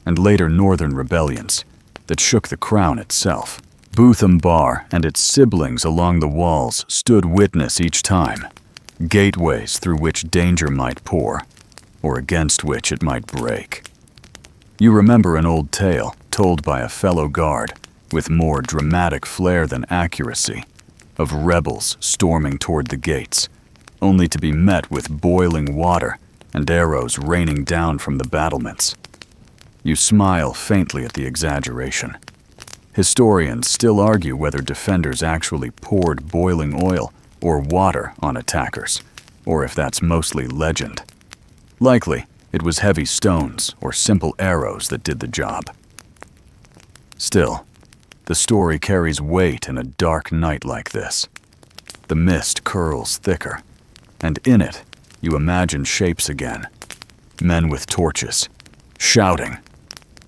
and later northern rebellions that shook the crown itself. Botham Bar and its siblings along the walls stood witness each time, gateways through which danger might pour, or against which it might break. You remember an old tale told by a fellow guard with more dramatic flair than accuracy, of rebels storming toward the gates, only to be met with boiling water and arrows raining down from the battlements. You smile faintly at the exaggeration. Historians still argue whether defenders actually poured boiling oil or water on attackers, or if that's mostly legend. Likely, it was heavy stones or simple arrows that did the job. Still, the story carries weight in a dark night like this. The mist curls thicker, and in it, you imagine shapes again. Men with torches, shouting,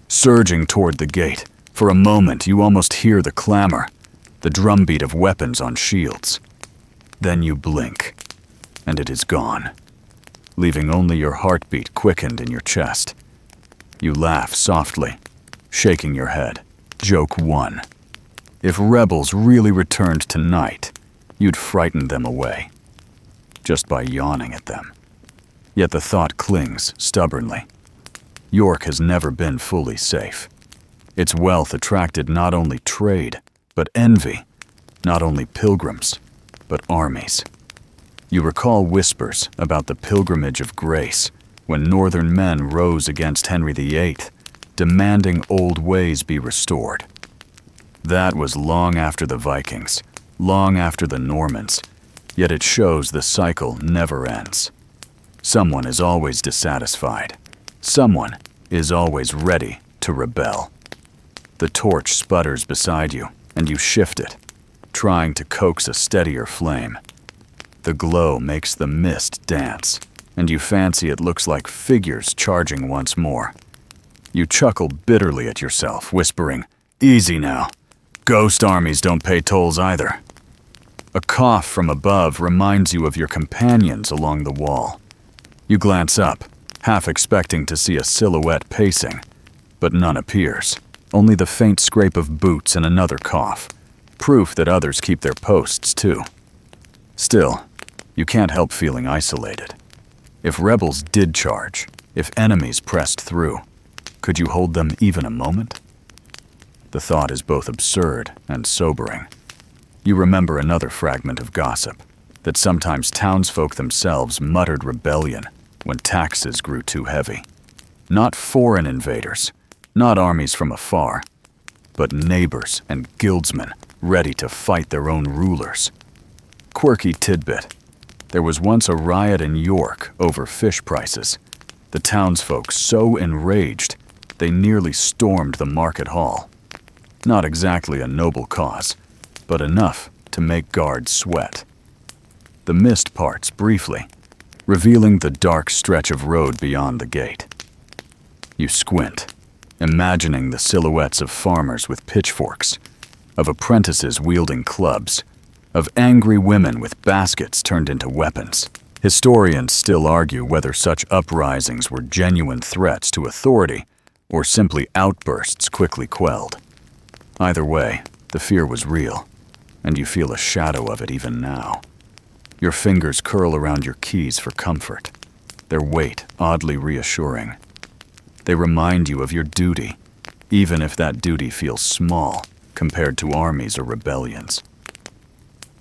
surging toward the gate. For a moment, you almost hear the clamor, the drumbeat of weapons on shields. Then you blink, and it is gone, leaving only your heartbeat quickened in your chest. You laugh softly, shaking your head. Joke 1. If rebels really returned tonight, you'd frighten them away, just by yawning at them. Yet the thought clings stubbornly. York has never been fully safe. Its wealth attracted not only trade, but envy, not only pilgrims, but armies. You recall whispers about the pilgrimage of grace when northern men rose against Henry VIII, demanding old ways be restored. That was long after the Vikings, long after the Normans, yet it shows the cycle never ends. Someone is always dissatisfied. Someone is always ready to rebel. The torch sputters beside you, and you shift it, trying to coax a steadier flame. The glow makes the mist dance, and you fancy it looks like figures charging once more. You chuckle bitterly at yourself, whispering, "Easy now. Ghost armies don't pay tolls either." A cough from above reminds you of your companions along the wall. You glance up, half expecting to see a silhouette pacing, but none appears. Only the faint scrape of boots and another cough. Proof that others keep their posts, too. Still, you can't help feeling isolated. If rebels did charge, if enemies pressed through, could you hold them even a moment? The thought is both absurd and sobering. You remember another fragment of gossip, that sometimes townsfolk themselves muttered rebellion when taxes grew too heavy. Not foreign invaders, not armies from afar, but neighbors and guildsmen ready to fight their own rulers. Quirky tidbit. There was once a riot in York over fish prices. The townsfolk so enraged, they nearly stormed the market hall. Not exactly a noble cause, but enough to make guards sweat. The mist parts briefly, revealing the dark stretch of road beyond the gate. You squint, imagining the silhouettes of farmers with pitchforks, of apprentices wielding clubs, of angry women with baskets turned into weapons. Historians still argue whether such uprisings were genuine threats to authority or simply outbursts quickly quelled. Either way, the fear was real, and you feel a shadow of it even now. Your fingers curl around your keys for comfort, their weight oddly reassuring. They remind you of your duty, even if that duty feels small compared to armies or rebellions.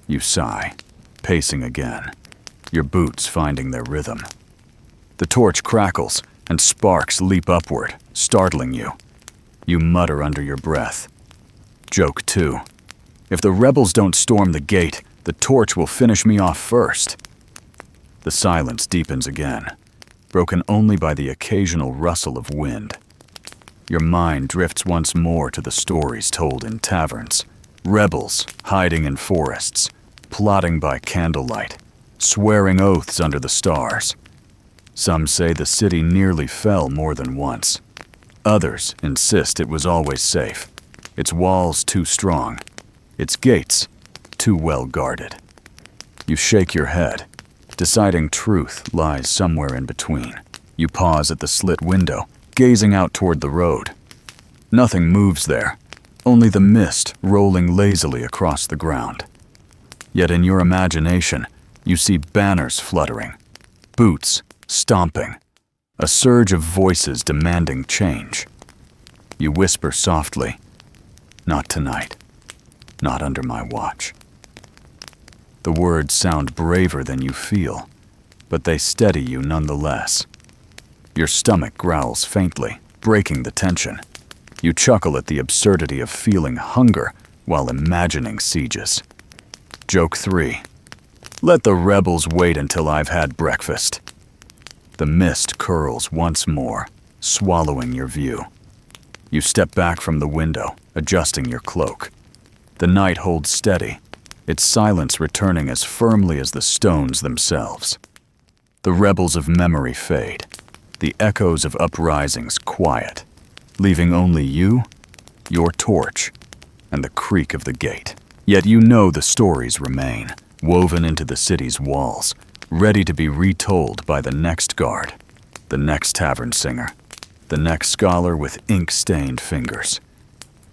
You sigh, pacing again, your boots finding their rhythm. The torch crackles and sparks leap upward, startling you. You mutter under your breath. Joke 2. If the rebels don't storm the gate, the torch will finish me off first. The silence deepens again, broken only by the occasional rustle of wind. Your mind drifts once more to the stories told in taverns. Rebels hiding in forests, plotting by candlelight, swearing oaths under the stars. Some say the city nearly fell more than once. Others insist it was always safe, its walls too strong, its gates too well guarded. You shake your head, deciding truth lies somewhere in between. You pause at the slit window, gazing out toward the road. Nothing moves there, only the mist rolling lazily across the ground. Yet in your imagination, you see banners fluttering, boots stomping, a surge of voices demanding change. You whisper softly, "Not tonight, not under my watch." The words sound braver than you feel, but they steady you nonetheless. Your stomach growls faintly, breaking the tension. You chuckle at the absurdity of feeling hunger while imagining sieges. Joke 3. Let the rebels wait until I've had breakfast. The mist curls once more, swallowing your view. You step back from the window, adjusting your cloak. The night holds steady, its silence returning as firmly as the stones themselves. The rebels of memory fade, the echoes of uprisings quiet, leaving only you, your torch, and the creak of the gate. Yet you know the stories remain, woven into the city's walls, ready to be retold by the next guard, the next tavern singer, the next scholar with ink-stained fingers.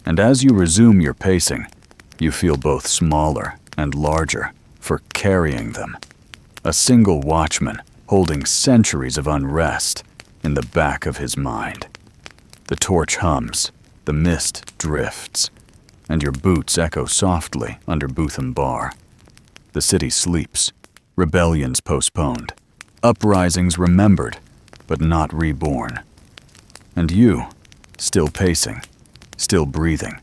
And as you resume your pacing, you feel both smaller and larger for carrying them. A single watchman holding centuries of unrest in the back of his mind. The torch hums, the mist drifts, and your boots echo softly under Bootham Bar. The city sleeps, rebellions postponed, uprisings remembered, but not reborn. And you, still pacing, still breathing,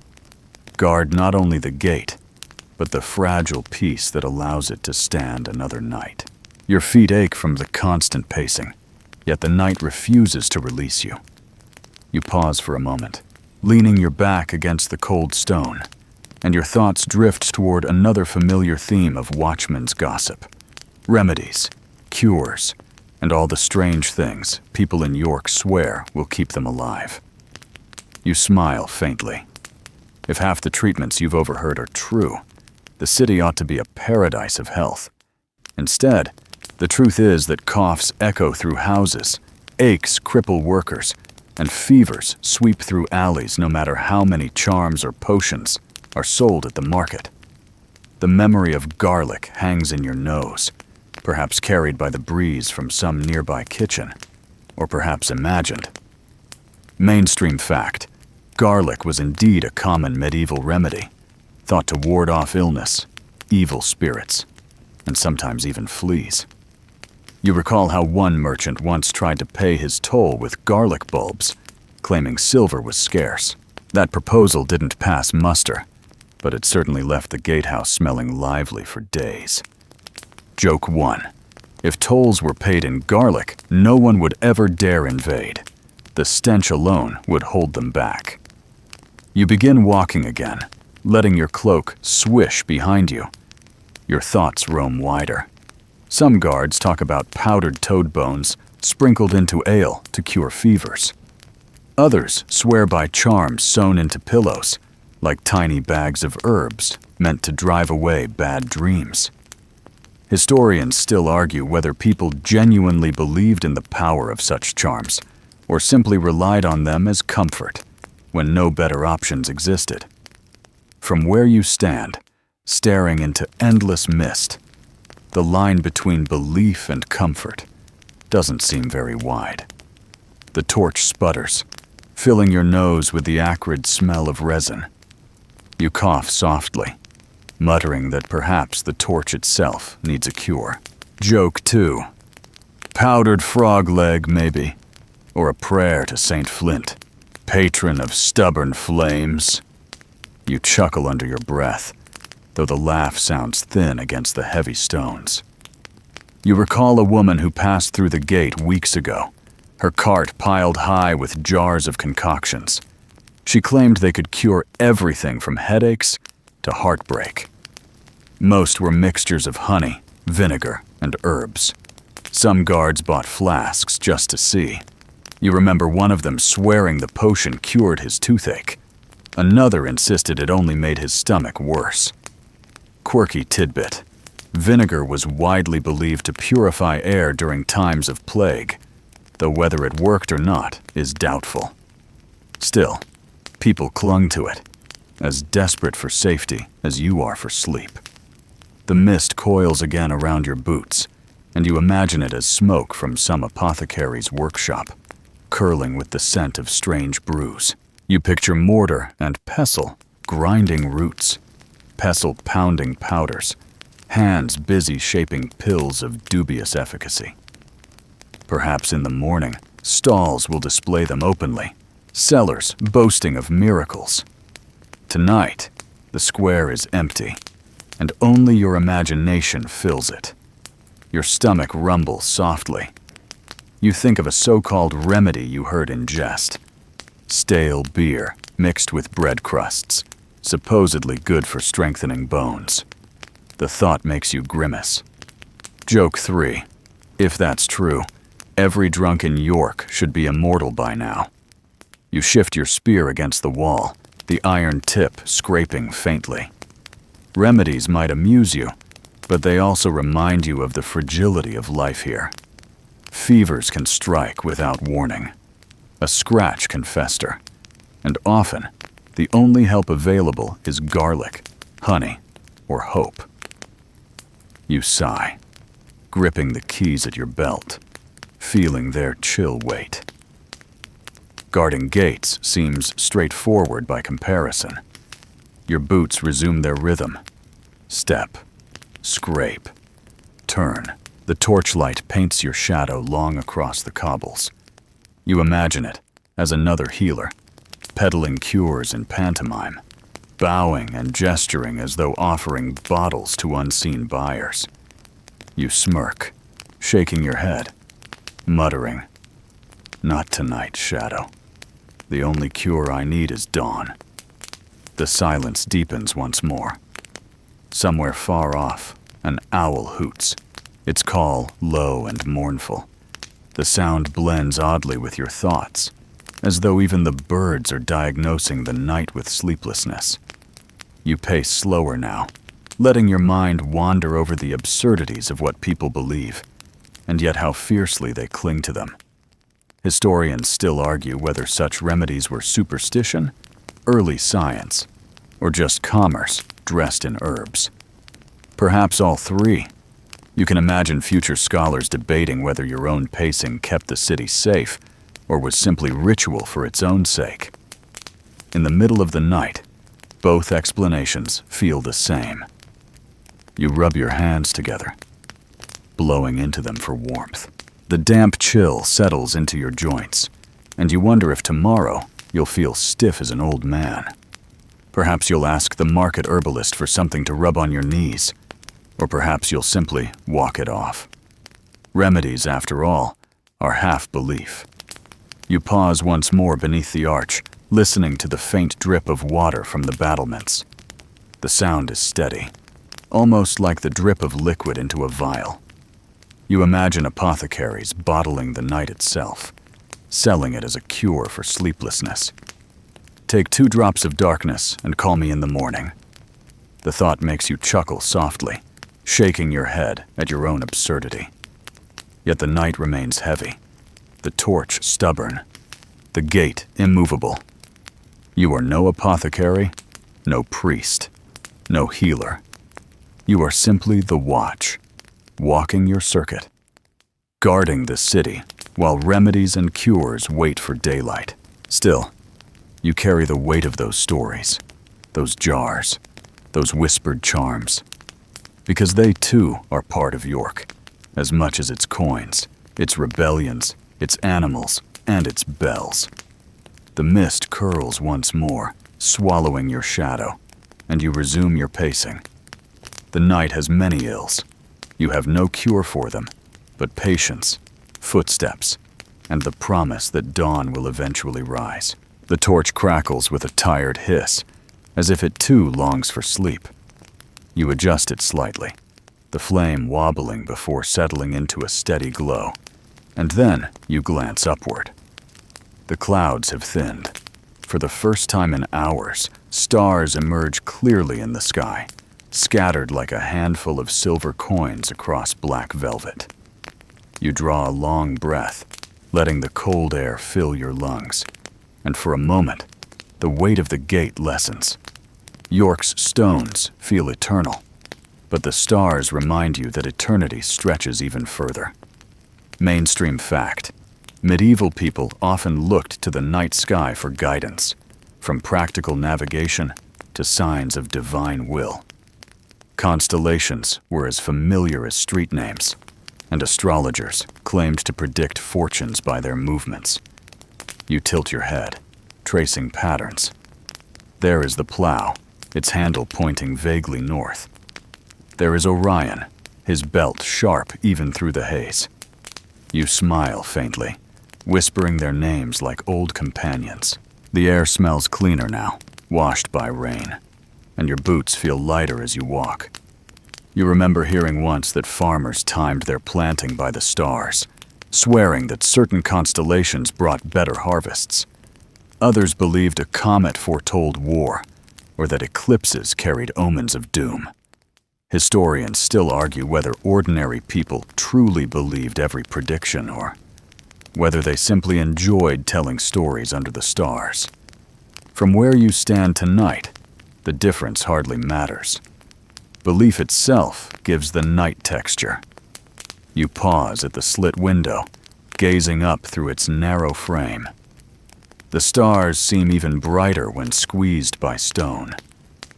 guard not only the gate, but the fragile peace that allows it to stand another night. Your feet ache from the constant pacing, yet the night refuses to release you. You pause for a moment, leaning your back against the cold stone, and your thoughts drift toward another familiar theme of watchmen's gossip. Remedies, cures, and all the strange things people in York swear will keep them alive. You smile faintly. If half the treatments you've overheard are true, the city ought to be a paradise of health. Instead, the truth is that coughs echo through houses, aches cripple workers, and fevers sweep through alleys no matter how many charms or potions are sold at the market. The memory of garlic hangs in your nose, perhaps carried by the breeze from some nearby kitchen, or perhaps imagined. Mainstream fact: garlic was indeed a common medieval remedy, thought to ward off illness, evil spirits, and sometimes even fleas. You recall how one merchant once tried to pay his toll with garlic bulbs, claiming silver was scarce. That proposal didn't pass muster, but it certainly left the gatehouse smelling lively for days. Joke 1. If tolls were paid in garlic, no one would ever dare invade. The stench alone would hold them back. You begin walking again, letting your cloak swish behind you. Your thoughts roam wider. Some guards talk about powdered toad bones sprinkled into ale to cure fevers. Others swear by charms sewn into pillows, like tiny bags of herbs meant to drive away bad dreams. Historians still argue whether people genuinely believed in the power of such charms, or simply relied on them as comfort when no better options existed. From where you stand, staring into endless mist, the line between belief and comfort doesn't seem very wide. The torch sputters, filling your nose with the acrid smell of resin. You cough softly, muttering that perhaps the torch itself needs a cure. Joke 2. Powdered frog leg, maybe, or a prayer to Saint Flint, patron of stubborn flames. You chuckle under your breath, though the laugh sounds thin against the heavy stones. You recall a woman who passed through the gate weeks ago, her cart piled high with jars of concoctions. She claimed they could cure everything from headaches to heartbreak. Most were mixtures of honey, vinegar, and herbs. Some guards bought flasks just to see. You remember one of them swearing the potion cured his toothache. Another insisted it only made his stomach worse. Quirky tidbit: vinegar was widely believed to purify air during times of plague, though whether it worked or not is doubtful. Still, people clung to it, as desperate for safety as you are for sleep. The mist coils again around your boots, and you imagine it as smoke from some apothecary's workshop, curling with the scent of strange brews. You picture mortar and pestle grinding roots, pestle pounding powders, hands busy shaping pills of dubious efficacy. Perhaps in the morning, stalls will display them openly, sellers boasting of miracles. Tonight, the square is empty, and only your imagination fills it. Your stomach rumbles softly. You think of a so-called remedy you heard in jest. Stale beer mixed with bread crusts, supposedly good for strengthening bones. The thought makes you grimace. Joke 3. If that's true, every drunk in York should be immortal by now. You shift your spear against the wall, the iron tip scraping faintly. Remedies might amuse you, but they also remind you of the fragility of life here. Fevers can strike without warning. A scratch can fester, and often, the only help available is garlic, honey, or hope. You sigh, gripping the keys at your belt, feeling their chill weight. Guarding gates seems straightforward by comparison. Your boots resume their rhythm. Step, scrape, turn. The torchlight paints your shadow long across the cobbles. You imagine it as another healer, peddling cures in pantomime, bowing and gesturing as though offering bottles to unseen buyers. You smirk, shaking your head, muttering, "Not tonight, Shadow. The only cure I need is dawn." The silence deepens once more. Somewhere far off, an owl hoots, its call low and mournful. The sound blends oddly with your thoughts, as though even the birds are diagnosing the night with sleeplessness. You pace slower now, letting your mind wander over the absurdities of what people believe, and yet how fiercely they cling to them. Historians still argue whether such remedies were superstition, early science, or just commerce dressed in herbs. Perhaps all three. You can imagine future scholars debating whether your own pacing kept the city safe or was simply ritual for its own sake. In the middle of the night, both explanations feel the same. You rub your hands together, blowing into them for warmth. The damp chill settles into your joints, and you wonder if tomorrow you'll feel stiff as an old man. Perhaps you'll ask the market herbalist for something to rub on your knees, or perhaps you'll simply walk it off. Remedies, after all, are half belief. You pause once more beneath the arch, listening to the faint drip of water from the battlements. The sound is steady, almost like the drip of liquid into a vial. You imagine apothecaries bottling the night itself, selling it as a cure for sleeplessness. Take 2 drops of darkness and call me in the morning. The thought makes you chuckle softly, shaking your head at your own absurdity. Yet the night remains heavy, the torch stubborn, the gate immovable. You are no apothecary, no priest, no healer. You are simply the watch, walking your circuit, guarding the city while remedies and cures wait for daylight. Still, you carry the weight of those stories, those jars, those whispered charms, because they too are part of York, as much as its coins, its rebellions, its animals, and its bells. The mist curls once more, swallowing your shadow, and you resume your pacing. The night has many ills. You have no cure for them, but patience, footsteps, and the promise that dawn will eventually rise. The torch crackles with a tired hiss, as if it too longs for sleep. You adjust it slightly, the flame wobbling before settling into a steady glow, and then you glance upward. The clouds have thinned. For the first time in hours, stars emerge clearly in the sky, scattered like a handful of silver coins across black velvet. You draw a long breath, letting the cold air fill your lungs, and for a moment, the weight of the gate lessens. York's stones feel eternal, but the stars remind you that eternity stretches even further. Mainstream fact: medieval people often looked to the night sky for guidance, from practical navigation to signs of divine will. Constellations were as familiar as street names, and astrologers claimed to predict fortunes by their movements. You tilt your head, tracing patterns. There is the plow, its handle pointing vaguely north. There is Orion, his belt sharp even through the haze. You smile faintly, whispering their names like old companions. The air smells cleaner now, washed by rain, and your boots feel lighter as you walk. You remember hearing once that farmers timed their planting by the stars, swearing that certain constellations brought better harvests. Others believed a comet foretold war, or that eclipses carried omens of doom. Historians still argue whether ordinary people truly believed every prediction, or whether they simply enjoyed telling stories under the stars. From where you stand tonight, the difference hardly matters. Belief itself gives the night texture. You pause at the slit window, gazing up through its narrow frame. The stars seem even brighter when squeezed by stone,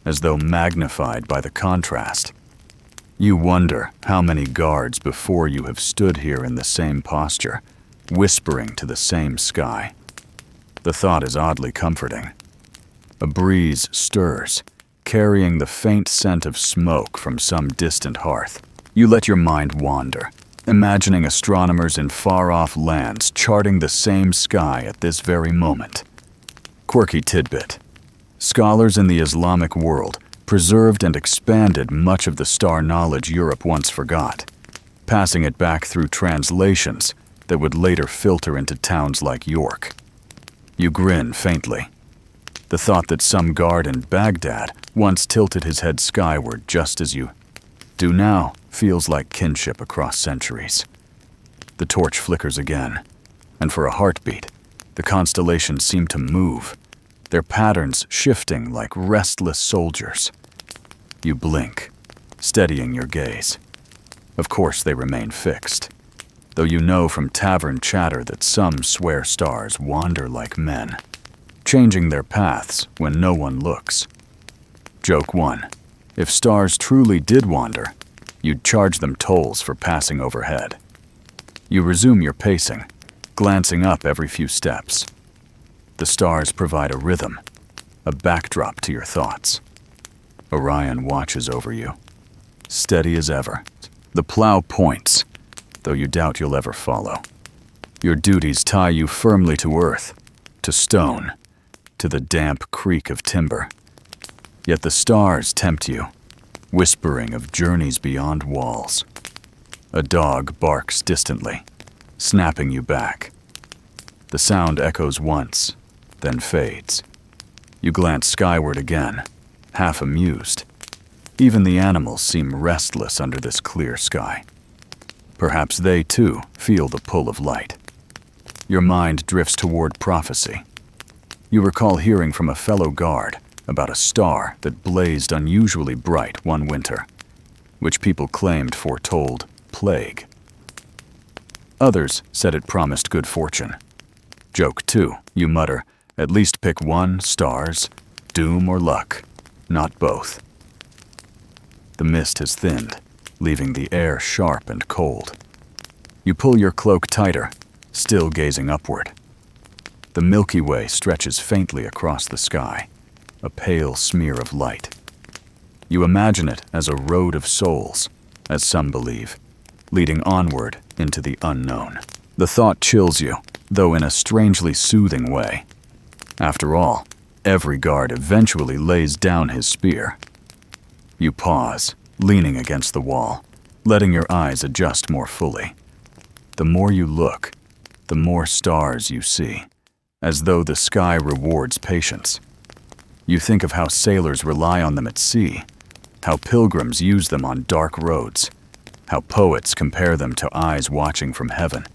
as though magnified by the contrast. You wonder how many guards before you have stood here in the same posture, whispering to the same sky. The thought is oddly comforting. A breeze stirs, carrying the faint scent of smoke from some distant hearth. You let your mind wander, imagining astronomers in far-off lands charting the same sky at this very moment. Quirky tidbit: scholars in the Islamic world preserved and expanded much of the star knowledge Europe once forgot, passing it back through translations that would later filter into towns like York. You grin faintly. The thought that some guard in Baghdad once tilted his head skyward just as you do now feels like kinship across centuries. The torch flickers again, and for a heartbeat, the constellations seem to move, their patterns shifting like restless soldiers. You blink, steadying your gaze. Of course they remain fixed, though you know from tavern chatter that some swear stars wander like men, changing their paths when no one looks. Joke 1. If stars truly did wander, you'd charge them tolls for passing overhead. You resume your pacing, glancing up every few steps. The stars provide a rhythm, a backdrop to your thoughts. Orion watches over you, steady as ever. The plow points, though you doubt you'll ever follow. Your duties tie you firmly to earth, to stone, to the damp creak of timber. Yet the stars tempt you, whispering of journeys beyond walls. A dog barks distantly, snapping you back. The sound echoes once, then fades. You glance skyward again, half amused. Even the animals seem restless under this clear sky. Perhaps they, too, feel the pull of light. Your mind drifts toward prophecy. You recall hearing from a fellow guard about a star that blazed unusually bright one winter, which people claimed foretold plague. Others said it promised good fortune. Joke 2, you mutter, at least pick one, stars, doom or luck, not both. The mist has thinned, leaving the air sharp and cold. You pull your cloak tighter, still gazing upward. The Milky Way stretches faintly across the sky, a pale smear of light. You imagine it as a road of souls, as some believe, leading onward into the unknown. The thought chills you, though in a strangely soothing way. After all, every guard eventually lays down his spear. You pause, leaning against the wall, letting your eyes adjust more fully. The more you look, the more stars you see, as though the sky rewards patience. You think of how sailors rely on them at sea, how pilgrims use them on dark roads, how poets compare them to eyes watching from heaven.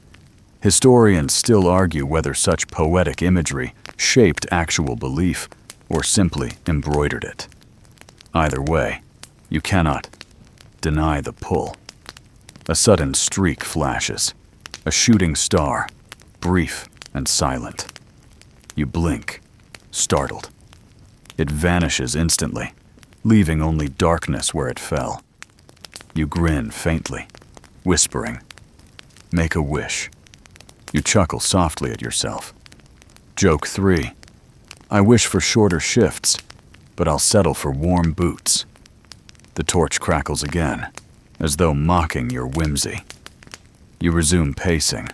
Historians still argue whether such poetic imagery shaped actual belief or simply embroidered it. Either way, you cannot deny the pull. A sudden streak flashes, a shooting star, brief and silent. You blink, startled. It vanishes instantly, leaving only darkness where it fell. You grin faintly, whispering, "Make a wish." You chuckle softly at yourself. Joke 3. I wish for shorter shifts, but I'll settle for warm boots. The torch crackles again, as though mocking your whimsy. You resume pacing,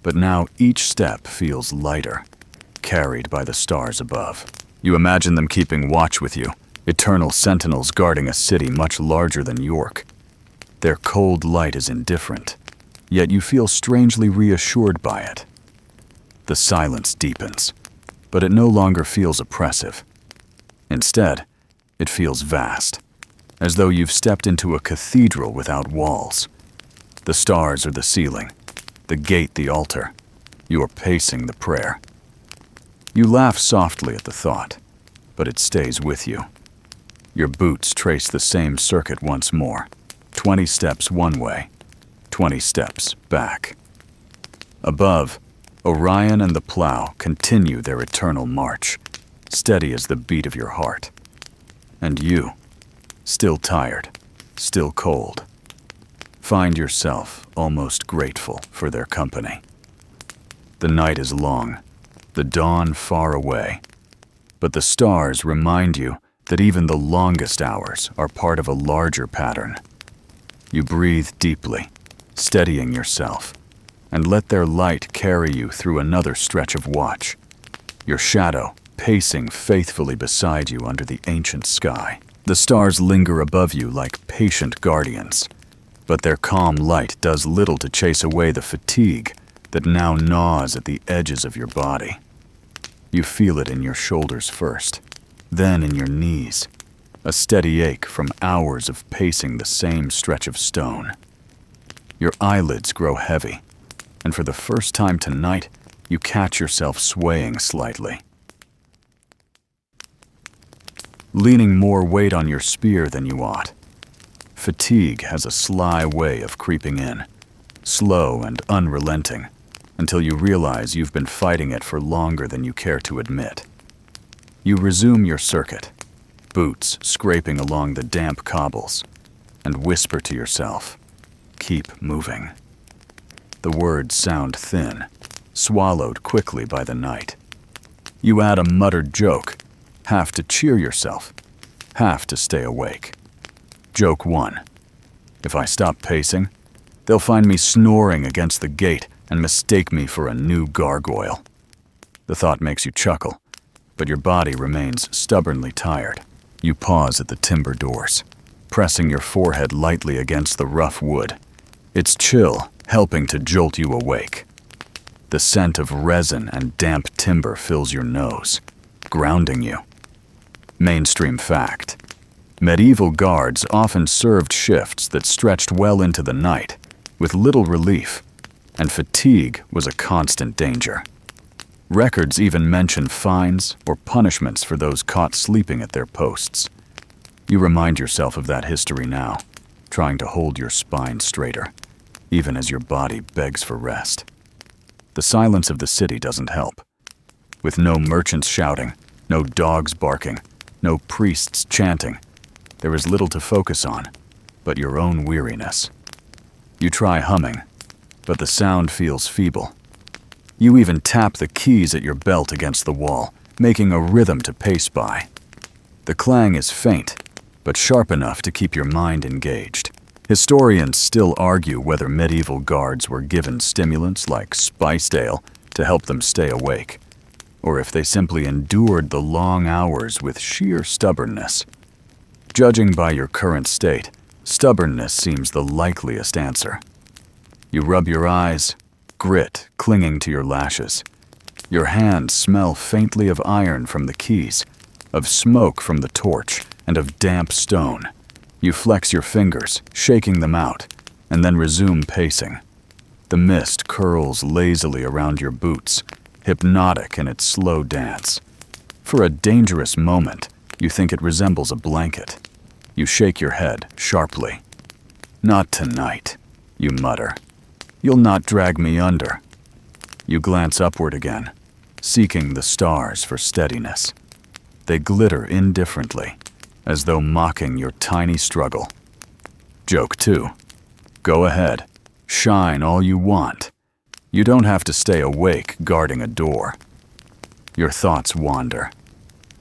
but now each step feels lighter, carried by the stars above. You imagine them keeping watch with you, eternal sentinels guarding a city much larger than York. Their cold light is indifferent, yet you feel strangely reassured by it. The silence deepens, but it no longer feels oppressive. Instead, it feels vast, as though you've stepped into a cathedral without walls. The stars are the ceiling, the gate the altar. You are pacing the prayer. You laugh softly at the thought, but it stays with you. Your boots trace the same circuit once more, 20 steps one way, 20 steps back. Above, Orion and the plow continue their eternal march, steady as the beat of your heart. And you, still tired, still cold, find yourself almost grateful for their company. The night is long, the dawn far away, but the stars remind you that even the longest hours are part of a larger pattern. You breathe deeply, steadying yourself, and let their light carry you through another stretch of watch, your shadow pacing faithfully beside you under the ancient sky. The stars linger above you like patient guardians, but their calm light does little to chase away the fatigue that now gnaws at the edges of your body. You feel it in your shoulders first, then in your knees, a steady ache from hours of pacing the same stretch of stone. Your eyelids grow heavy, and for the first time tonight, you catch yourself swaying slightly. Leaning more weight on your spear than you ought. Fatigue has a sly way of creeping in, slow and unrelenting, until you realize you've been fighting it for longer than you care to admit. You resume your circuit, boots scraping along the damp cobbles, and whisper to yourself, "Keep moving." The words sound thin, swallowed quickly by the night. You add a muttered joke, half to cheer yourself, half to stay awake. Joke 1. If I stop pacing, they'll find me snoring against the gate and mistake me for a new gargoyle. The thought makes you chuckle, but your body remains stubbornly tired. You pause at the timber doors, pressing your forehead lightly against the rough wood. Its chill helping to jolt you awake. The scent of resin and damp timber fills your nose, grounding you. Mainstream fact. Medieval guards often served shifts that stretched well into the night, with little relief, and fatigue was a constant danger. Records even mention fines or punishments for those caught sleeping at their posts. You remind yourself of that history now, trying to hold your spine straighter, even as your body begs for rest. The silence of the city doesn't help. With no merchants shouting, no dogs barking, no priests chanting, there is little to focus on but your own weariness. You try humming, but the sound feels feeble. You even tap the keys at your belt against the wall, making a rhythm to pace by. The clang is faint, but sharp enough to keep your mind engaged. Historians still argue whether medieval guards were given stimulants like spiced ale to help them stay awake, or if they simply endured the long hours with sheer stubbornness. Judging by your current state, stubbornness seems the likeliest answer. You rub your eyes, grit clinging to your lashes. Your hands smell faintly of iron from the keys, of smoke from the torch, and of damp stone. You flex your fingers, shaking them out, and then resume pacing. The mist curls lazily around your boots, hypnotic in its slow dance. For a dangerous moment, you think it resembles a blanket. You shake your head sharply. "Not tonight," you mutter. "You'll not drag me under." You glance upward again, seeking the stars for steadiness. They glitter indifferently, as though mocking your tiny struggle. Joke 2. Go ahead, shine all you want. You don't have to stay awake guarding a door. Your thoughts wander.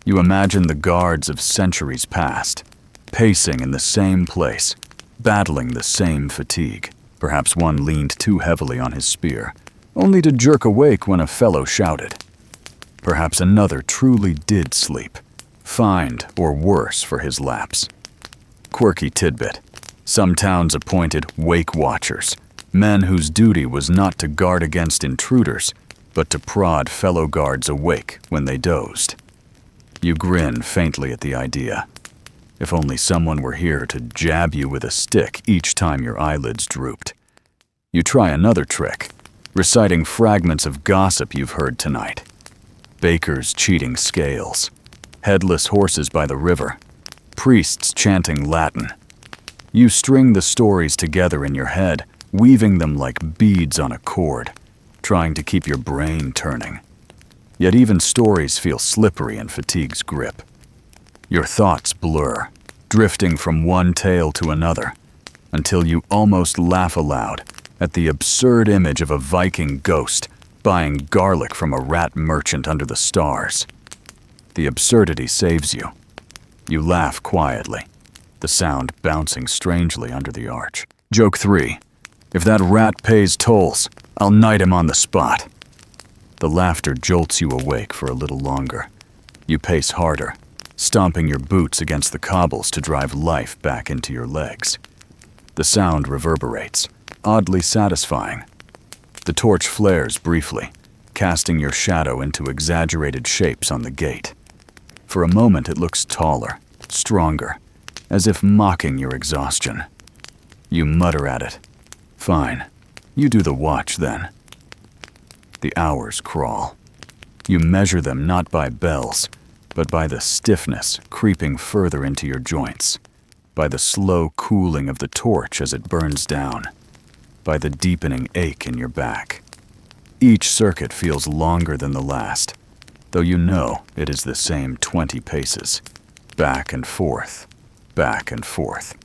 You imagine the guards of centuries past, pacing in the same place, battling the same fatigue. Perhaps one leaned too heavily on his spear, only to jerk awake when a fellow shouted. Perhaps another truly did sleep, fined or worse for his lapse. Quirky tidbit. Some towns appointed wake watchers, men whose duty was not to guard against intruders, but to prod fellow guards awake when they dozed. You grin faintly at the idea. If only someone were here to jab you with a stick each time your eyelids drooped. You try another trick, reciting fragments of gossip you've heard tonight. Bakers cheating scales, headless horses by the river, priests chanting Latin. You string the stories together in your head, weaving them like beads on a cord, trying to keep your brain turning. Yet even stories feel slippery in fatigue's grip. Your thoughts blur, drifting from one tale to another, until you almost laugh aloud at the absurd image of a Viking ghost buying garlic from a rat merchant under the stars. The absurdity saves you. You laugh quietly, the sound bouncing strangely under the arch. Joke 3. If that rat pays tolls, I'll knight him on the spot. The laughter jolts you awake for a little longer. You pace harder, stomping your boots against the cobbles to drive life back into your legs. The sound reverberates, oddly satisfying. The torch flares briefly, casting your shadow into exaggerated shapes on the gate. For a moment it looks taller, stronger, as if mocking your exhaustion. You mutter at it. Fine, you do the watch then. The hours crawl. You measure them not by bells, but by the stiffness creeping further into your joints, by the slow cooling of the torch as it burns down, by the deepening ache in your back. Each circuit feels longer than the last, though you know it is the same 20 paces, back and forth, back and forth.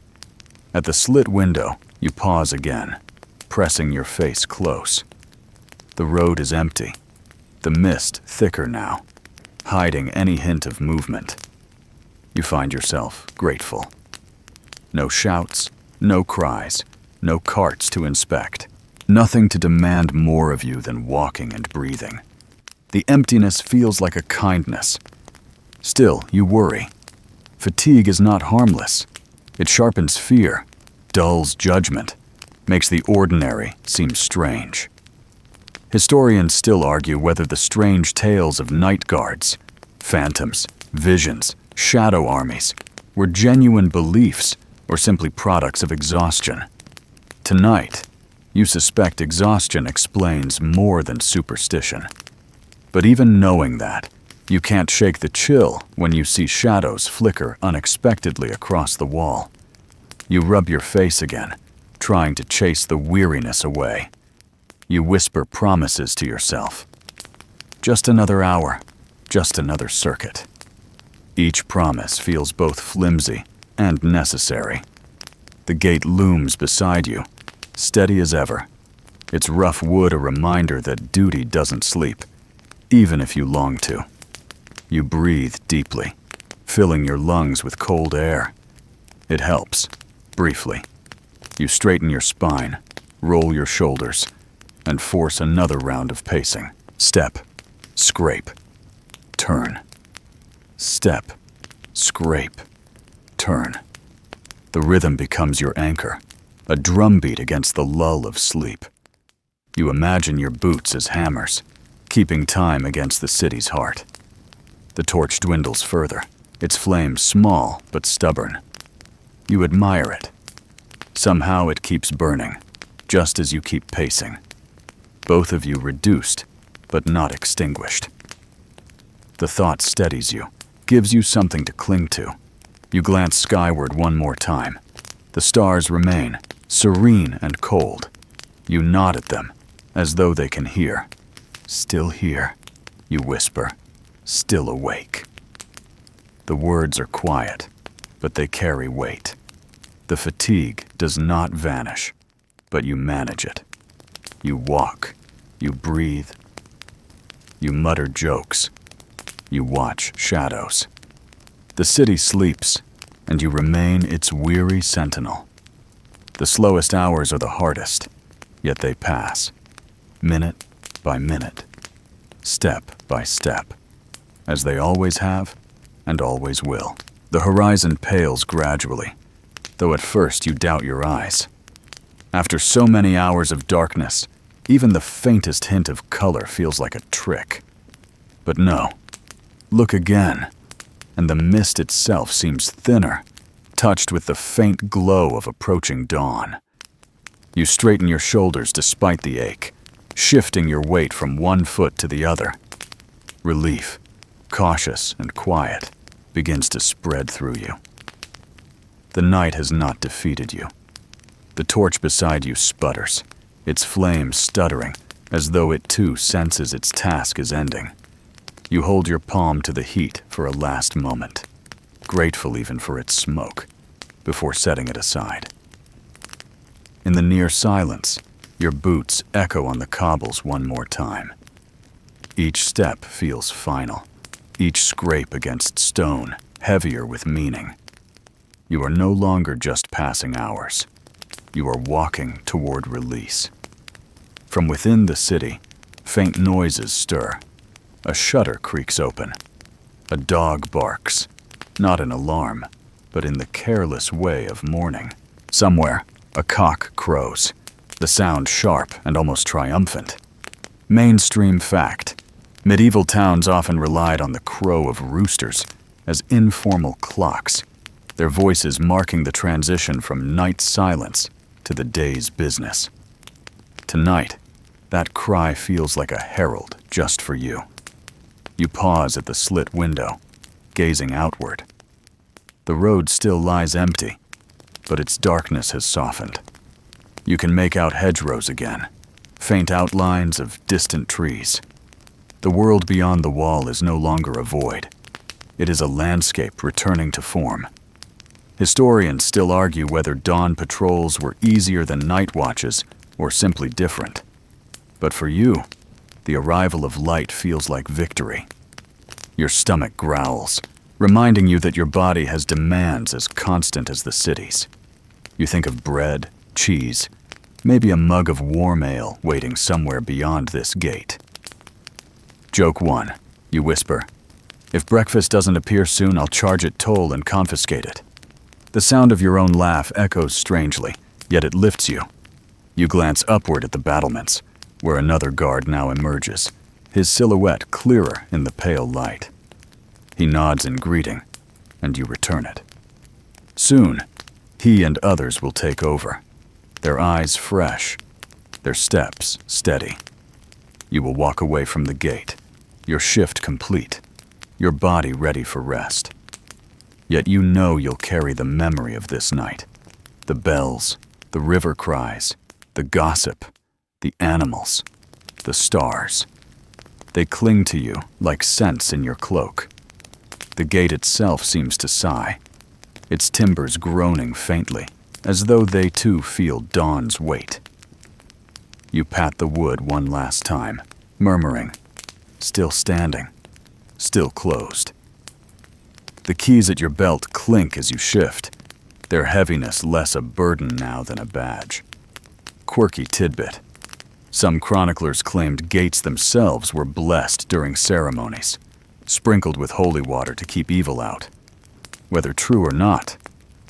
At the slit window, you pause again, pressing your face close. The road is empty, the mist thicker now, hiding any hint of movement. You find yourself grateful. No shouts, no cries, no carts to inspect, nothing to demand more of you than walking and breathing. The emptiness feels like a kindness. Still, you worry. Fatigue is not harmless. It sharpens fear, dulls judgment, makes the ordinary seem strange. Historians still argue whether the strange tales of night guards, phantoms, visions, shadow armies were genuine beliefs or simply products of exhaustion. Tonight, you suspect exhaustion explains more than superstition. But even knowing that, you can't shake the chill when you see shadows flicker unexpectedly across the wall. You rub your face again, trying to chase the weariness away. You whisper promises to yourself. Just another hour, just another circuit. Each promise feels both flimsy and necessary. The gate looms beside you, steady as ever, its rough wood a reminder that duty doesn't sleep, even if you long to. You breathe deeply, filling your lungs with cold air. It helps, briefly. You straighten your spine, roll your shoulders, and force another round of pacing. Step, scrape, turn. Step, scrape, turn. The rhythm becomes your anchor, a drumbeat against the lull of sleep. You imagine your boots as hammers, keeping time against the city's heart. The torch dwindles further, its flame small but stubborn. You admire it. Somehow it keeps burning, just as you keep pacing. Both of you reduced, but not extinguished. The thought steadies you, gives you something to cling to. You glance skyward one more time. The stars remain, serene and cold. You nod at them, as though they can hear. Still here, you whisper, still awake. The words are quiet, but they carry weight. The fatigue does not vanish, but you manage it. You walk, you breathe, you mutter jokes, you watch shadows. The city sleeps, and you remain its weary sentinel. The slowest hours are the hardest, yet they pass, minute by minute, step by step, as they always have and always will. The horizon pales gradually, though at first you doubt your eyes. After so many hours of darkness, even the faintest hint of color feels like a trick. But no, look again, and the mist itself seems thinner, touched with the faint glow of approaching dawn. You straighten your shoulders despite the ache, shifting your weight from one foot to the other. Relief, cautious and quiet, begins to spread through you. The night has not defeated you. The torch beside you sputters, its flame stuttering, as though it too senses its task is ending. You hold your palm to the heat for a last moment, grateful even for its smoke, before setting it aside. In the near silence, your boots echo on the cobbles one more time. Each step feels final, each scrape against stone heavier with meaning. You are no longer just passing hours. You are walking toward release. From within the city, faint noises stir. A shutter creaks open. A dog barks, not in alarm, but in the careless way of mourning. Somewhere, a cock crows, the sound sharp and almost triumphant. Mainstream fact. Medieval towns often relied on the crow of roosters as informal clocks, their voices marking the transition from night silence to the day's business. Tonight, That cry feels like a herald just for you. You pause at the slit window, gazing outward. The road still lies empty, but its darkness has softened. You can make out hedgerows again, faint outlines of distant trees. The world beyond the wall is no longer a void. It is a landscape returning to form. Historians still argue whether dawn patrols were easier than night watches or simply different. But for you, the arrival of light feels like victory. Your stomach growls, reminding you that your body has demands as constant as the city's. You think of bread, cheese, maybe a mug of warm ale waiting somewhere beyond this gate. Joke 1. You whisper, "If breakfast doesn't appear soon, I'll charge it toll and confiscate it." The sound of your own laugh echoes strangely, yet it lifts you. You glance upward at the battlements, where another guard now emerges, his silhouette clearer in the pale light. He nods in greeting, and you return it. Soon, he and others will take over, their eyes fresh, their steps steady. You will walk away from the gate, your shift complete, your body ready for rest. Yet you know you'll carry the memory of this night. The bells, the river cries, the gossip, the animals, the stars. They cling to you like scents in your cloak. The gate itself seems to sigh, its timbers groaning faintly, as though they too feel dawn's weight. You pat the wood one last time, murmuring, "Still standing, still closed." The keys at your belt clink as you shift, their heaviness less a burden now than a badge. Quirky tidbit. Some chroniclers claimed gates themselves were blessed during ceremonies, sprinkled with holy water to keep evil out. Whether true or not,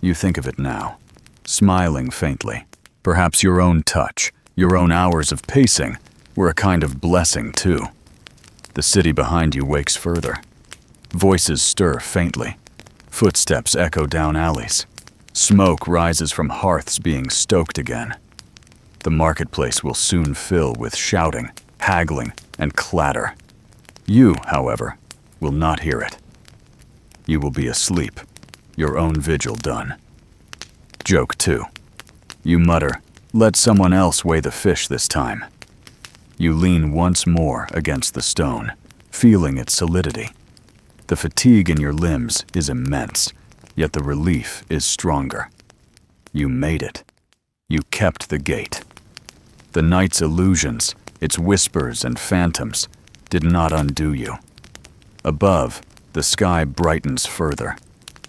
you think of it now, smiling faintly. Perhaps your own touch, your own hours of pacing, were a kind of blessing too. The city behind you wakes further. Voices stir faintly. Footsteps echo down alleys. Smoke rises from hearths being stoked again. The marketplace will soon fill with shouting, haggling, and clatter. You, however, will not hear it. You will be asleep, your own vigil done. Joke 2. You mutter, "Let someone else weigh the fish this time." You lean once more against the stone, feeling its solidity. The fatigue in your limbs is immense, yet the relief is stronger. You made it. You kept the gate. The night's illusions, its whispers and phantoms, did not undo you. Above, the sky brightens further,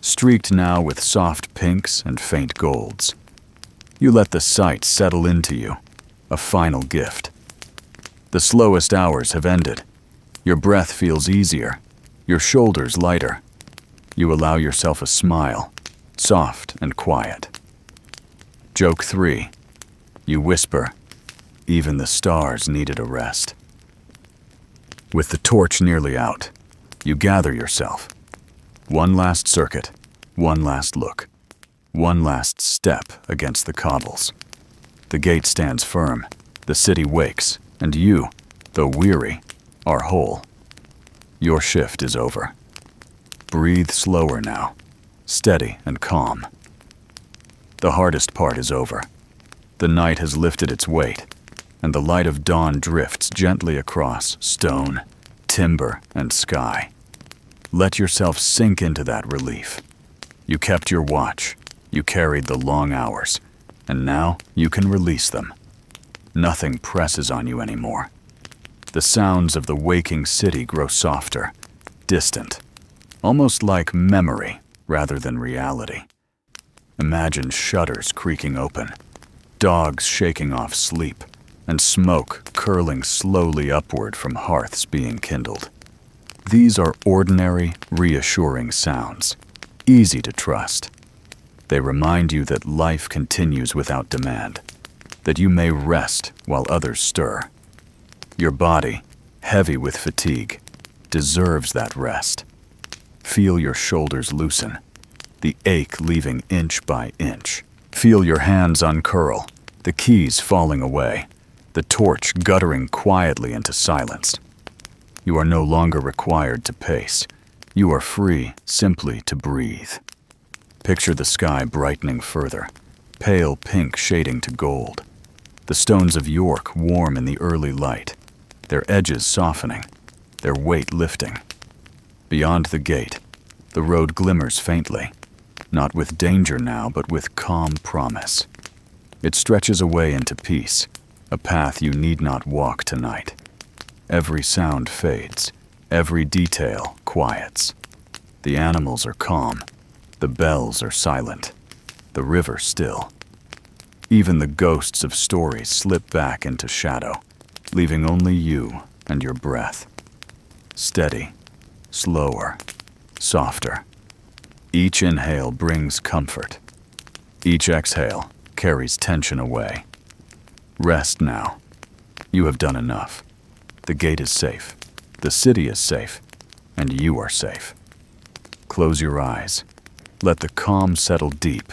streaked now with soft pinks and faint golds. You let the sight settle into you, a final gift. The slowest hours have ended. Your breath feels easier, your shoulders lighter. You allow yourself a smile, soft and quiet. Joke 3. You whisper, "Even the stars needed a rest." With the torch nearly out, you gather yourself. One last circuit, one last look, one last step against the cobbles. The gate stands firm, the city wakes, and you, though weary, are whole. Your shift is over. Breathe slower now, steady and calm. The hardest part is over. The night has lifted its weight, and the light of dawn drifts gently across stone, timber, and sky. Let yourself sink into that relief. You kept your watch, you carried the long hours, and now you can release them. Nothing presses on you anymore. The sounds of the waking city grow softer, distant, almost like memory rather than reality. Imagine shutters creaking open, dogs shaking off sleep, and smoke curling slowly upward from hearths being kindled. These are ordinary, reassuring sounds, easy to trust. They remind you that life continues without demand, that you may rest while others stir. Your body, heavy with fatigue, deserves that rest. Feel your shoulders loosen, the ache leaving inch by inch. Feel your hands uncurl, the keys falling away, the torch guttering quietly into silence. You are no longer required to pace. You are free simply to breathe. Picture the sky brightening further, pale pink shading to gold. The stones of York warm in the early light, their edges softening, their weight lifting. Beyond the gate, the road glimmers faintly, not with danger now, but with calm promise. It stretches away into peace, a path you need not walk tonight. Every sound fades, every detail quiets. The animals are calm, the bells are silent, the river still. Even the ghosts of stories slip back into shadow, leaving only you and your breath. Steady, slower, softer. Each inhale brings comfort. Each exhale carries tension away. Rest now. You have done enough. The gate is safe. The city is safe. And you are safe. Close your eyes. Let the calm settle deep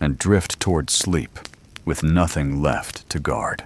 and drift toward sleep with nothing left to guard.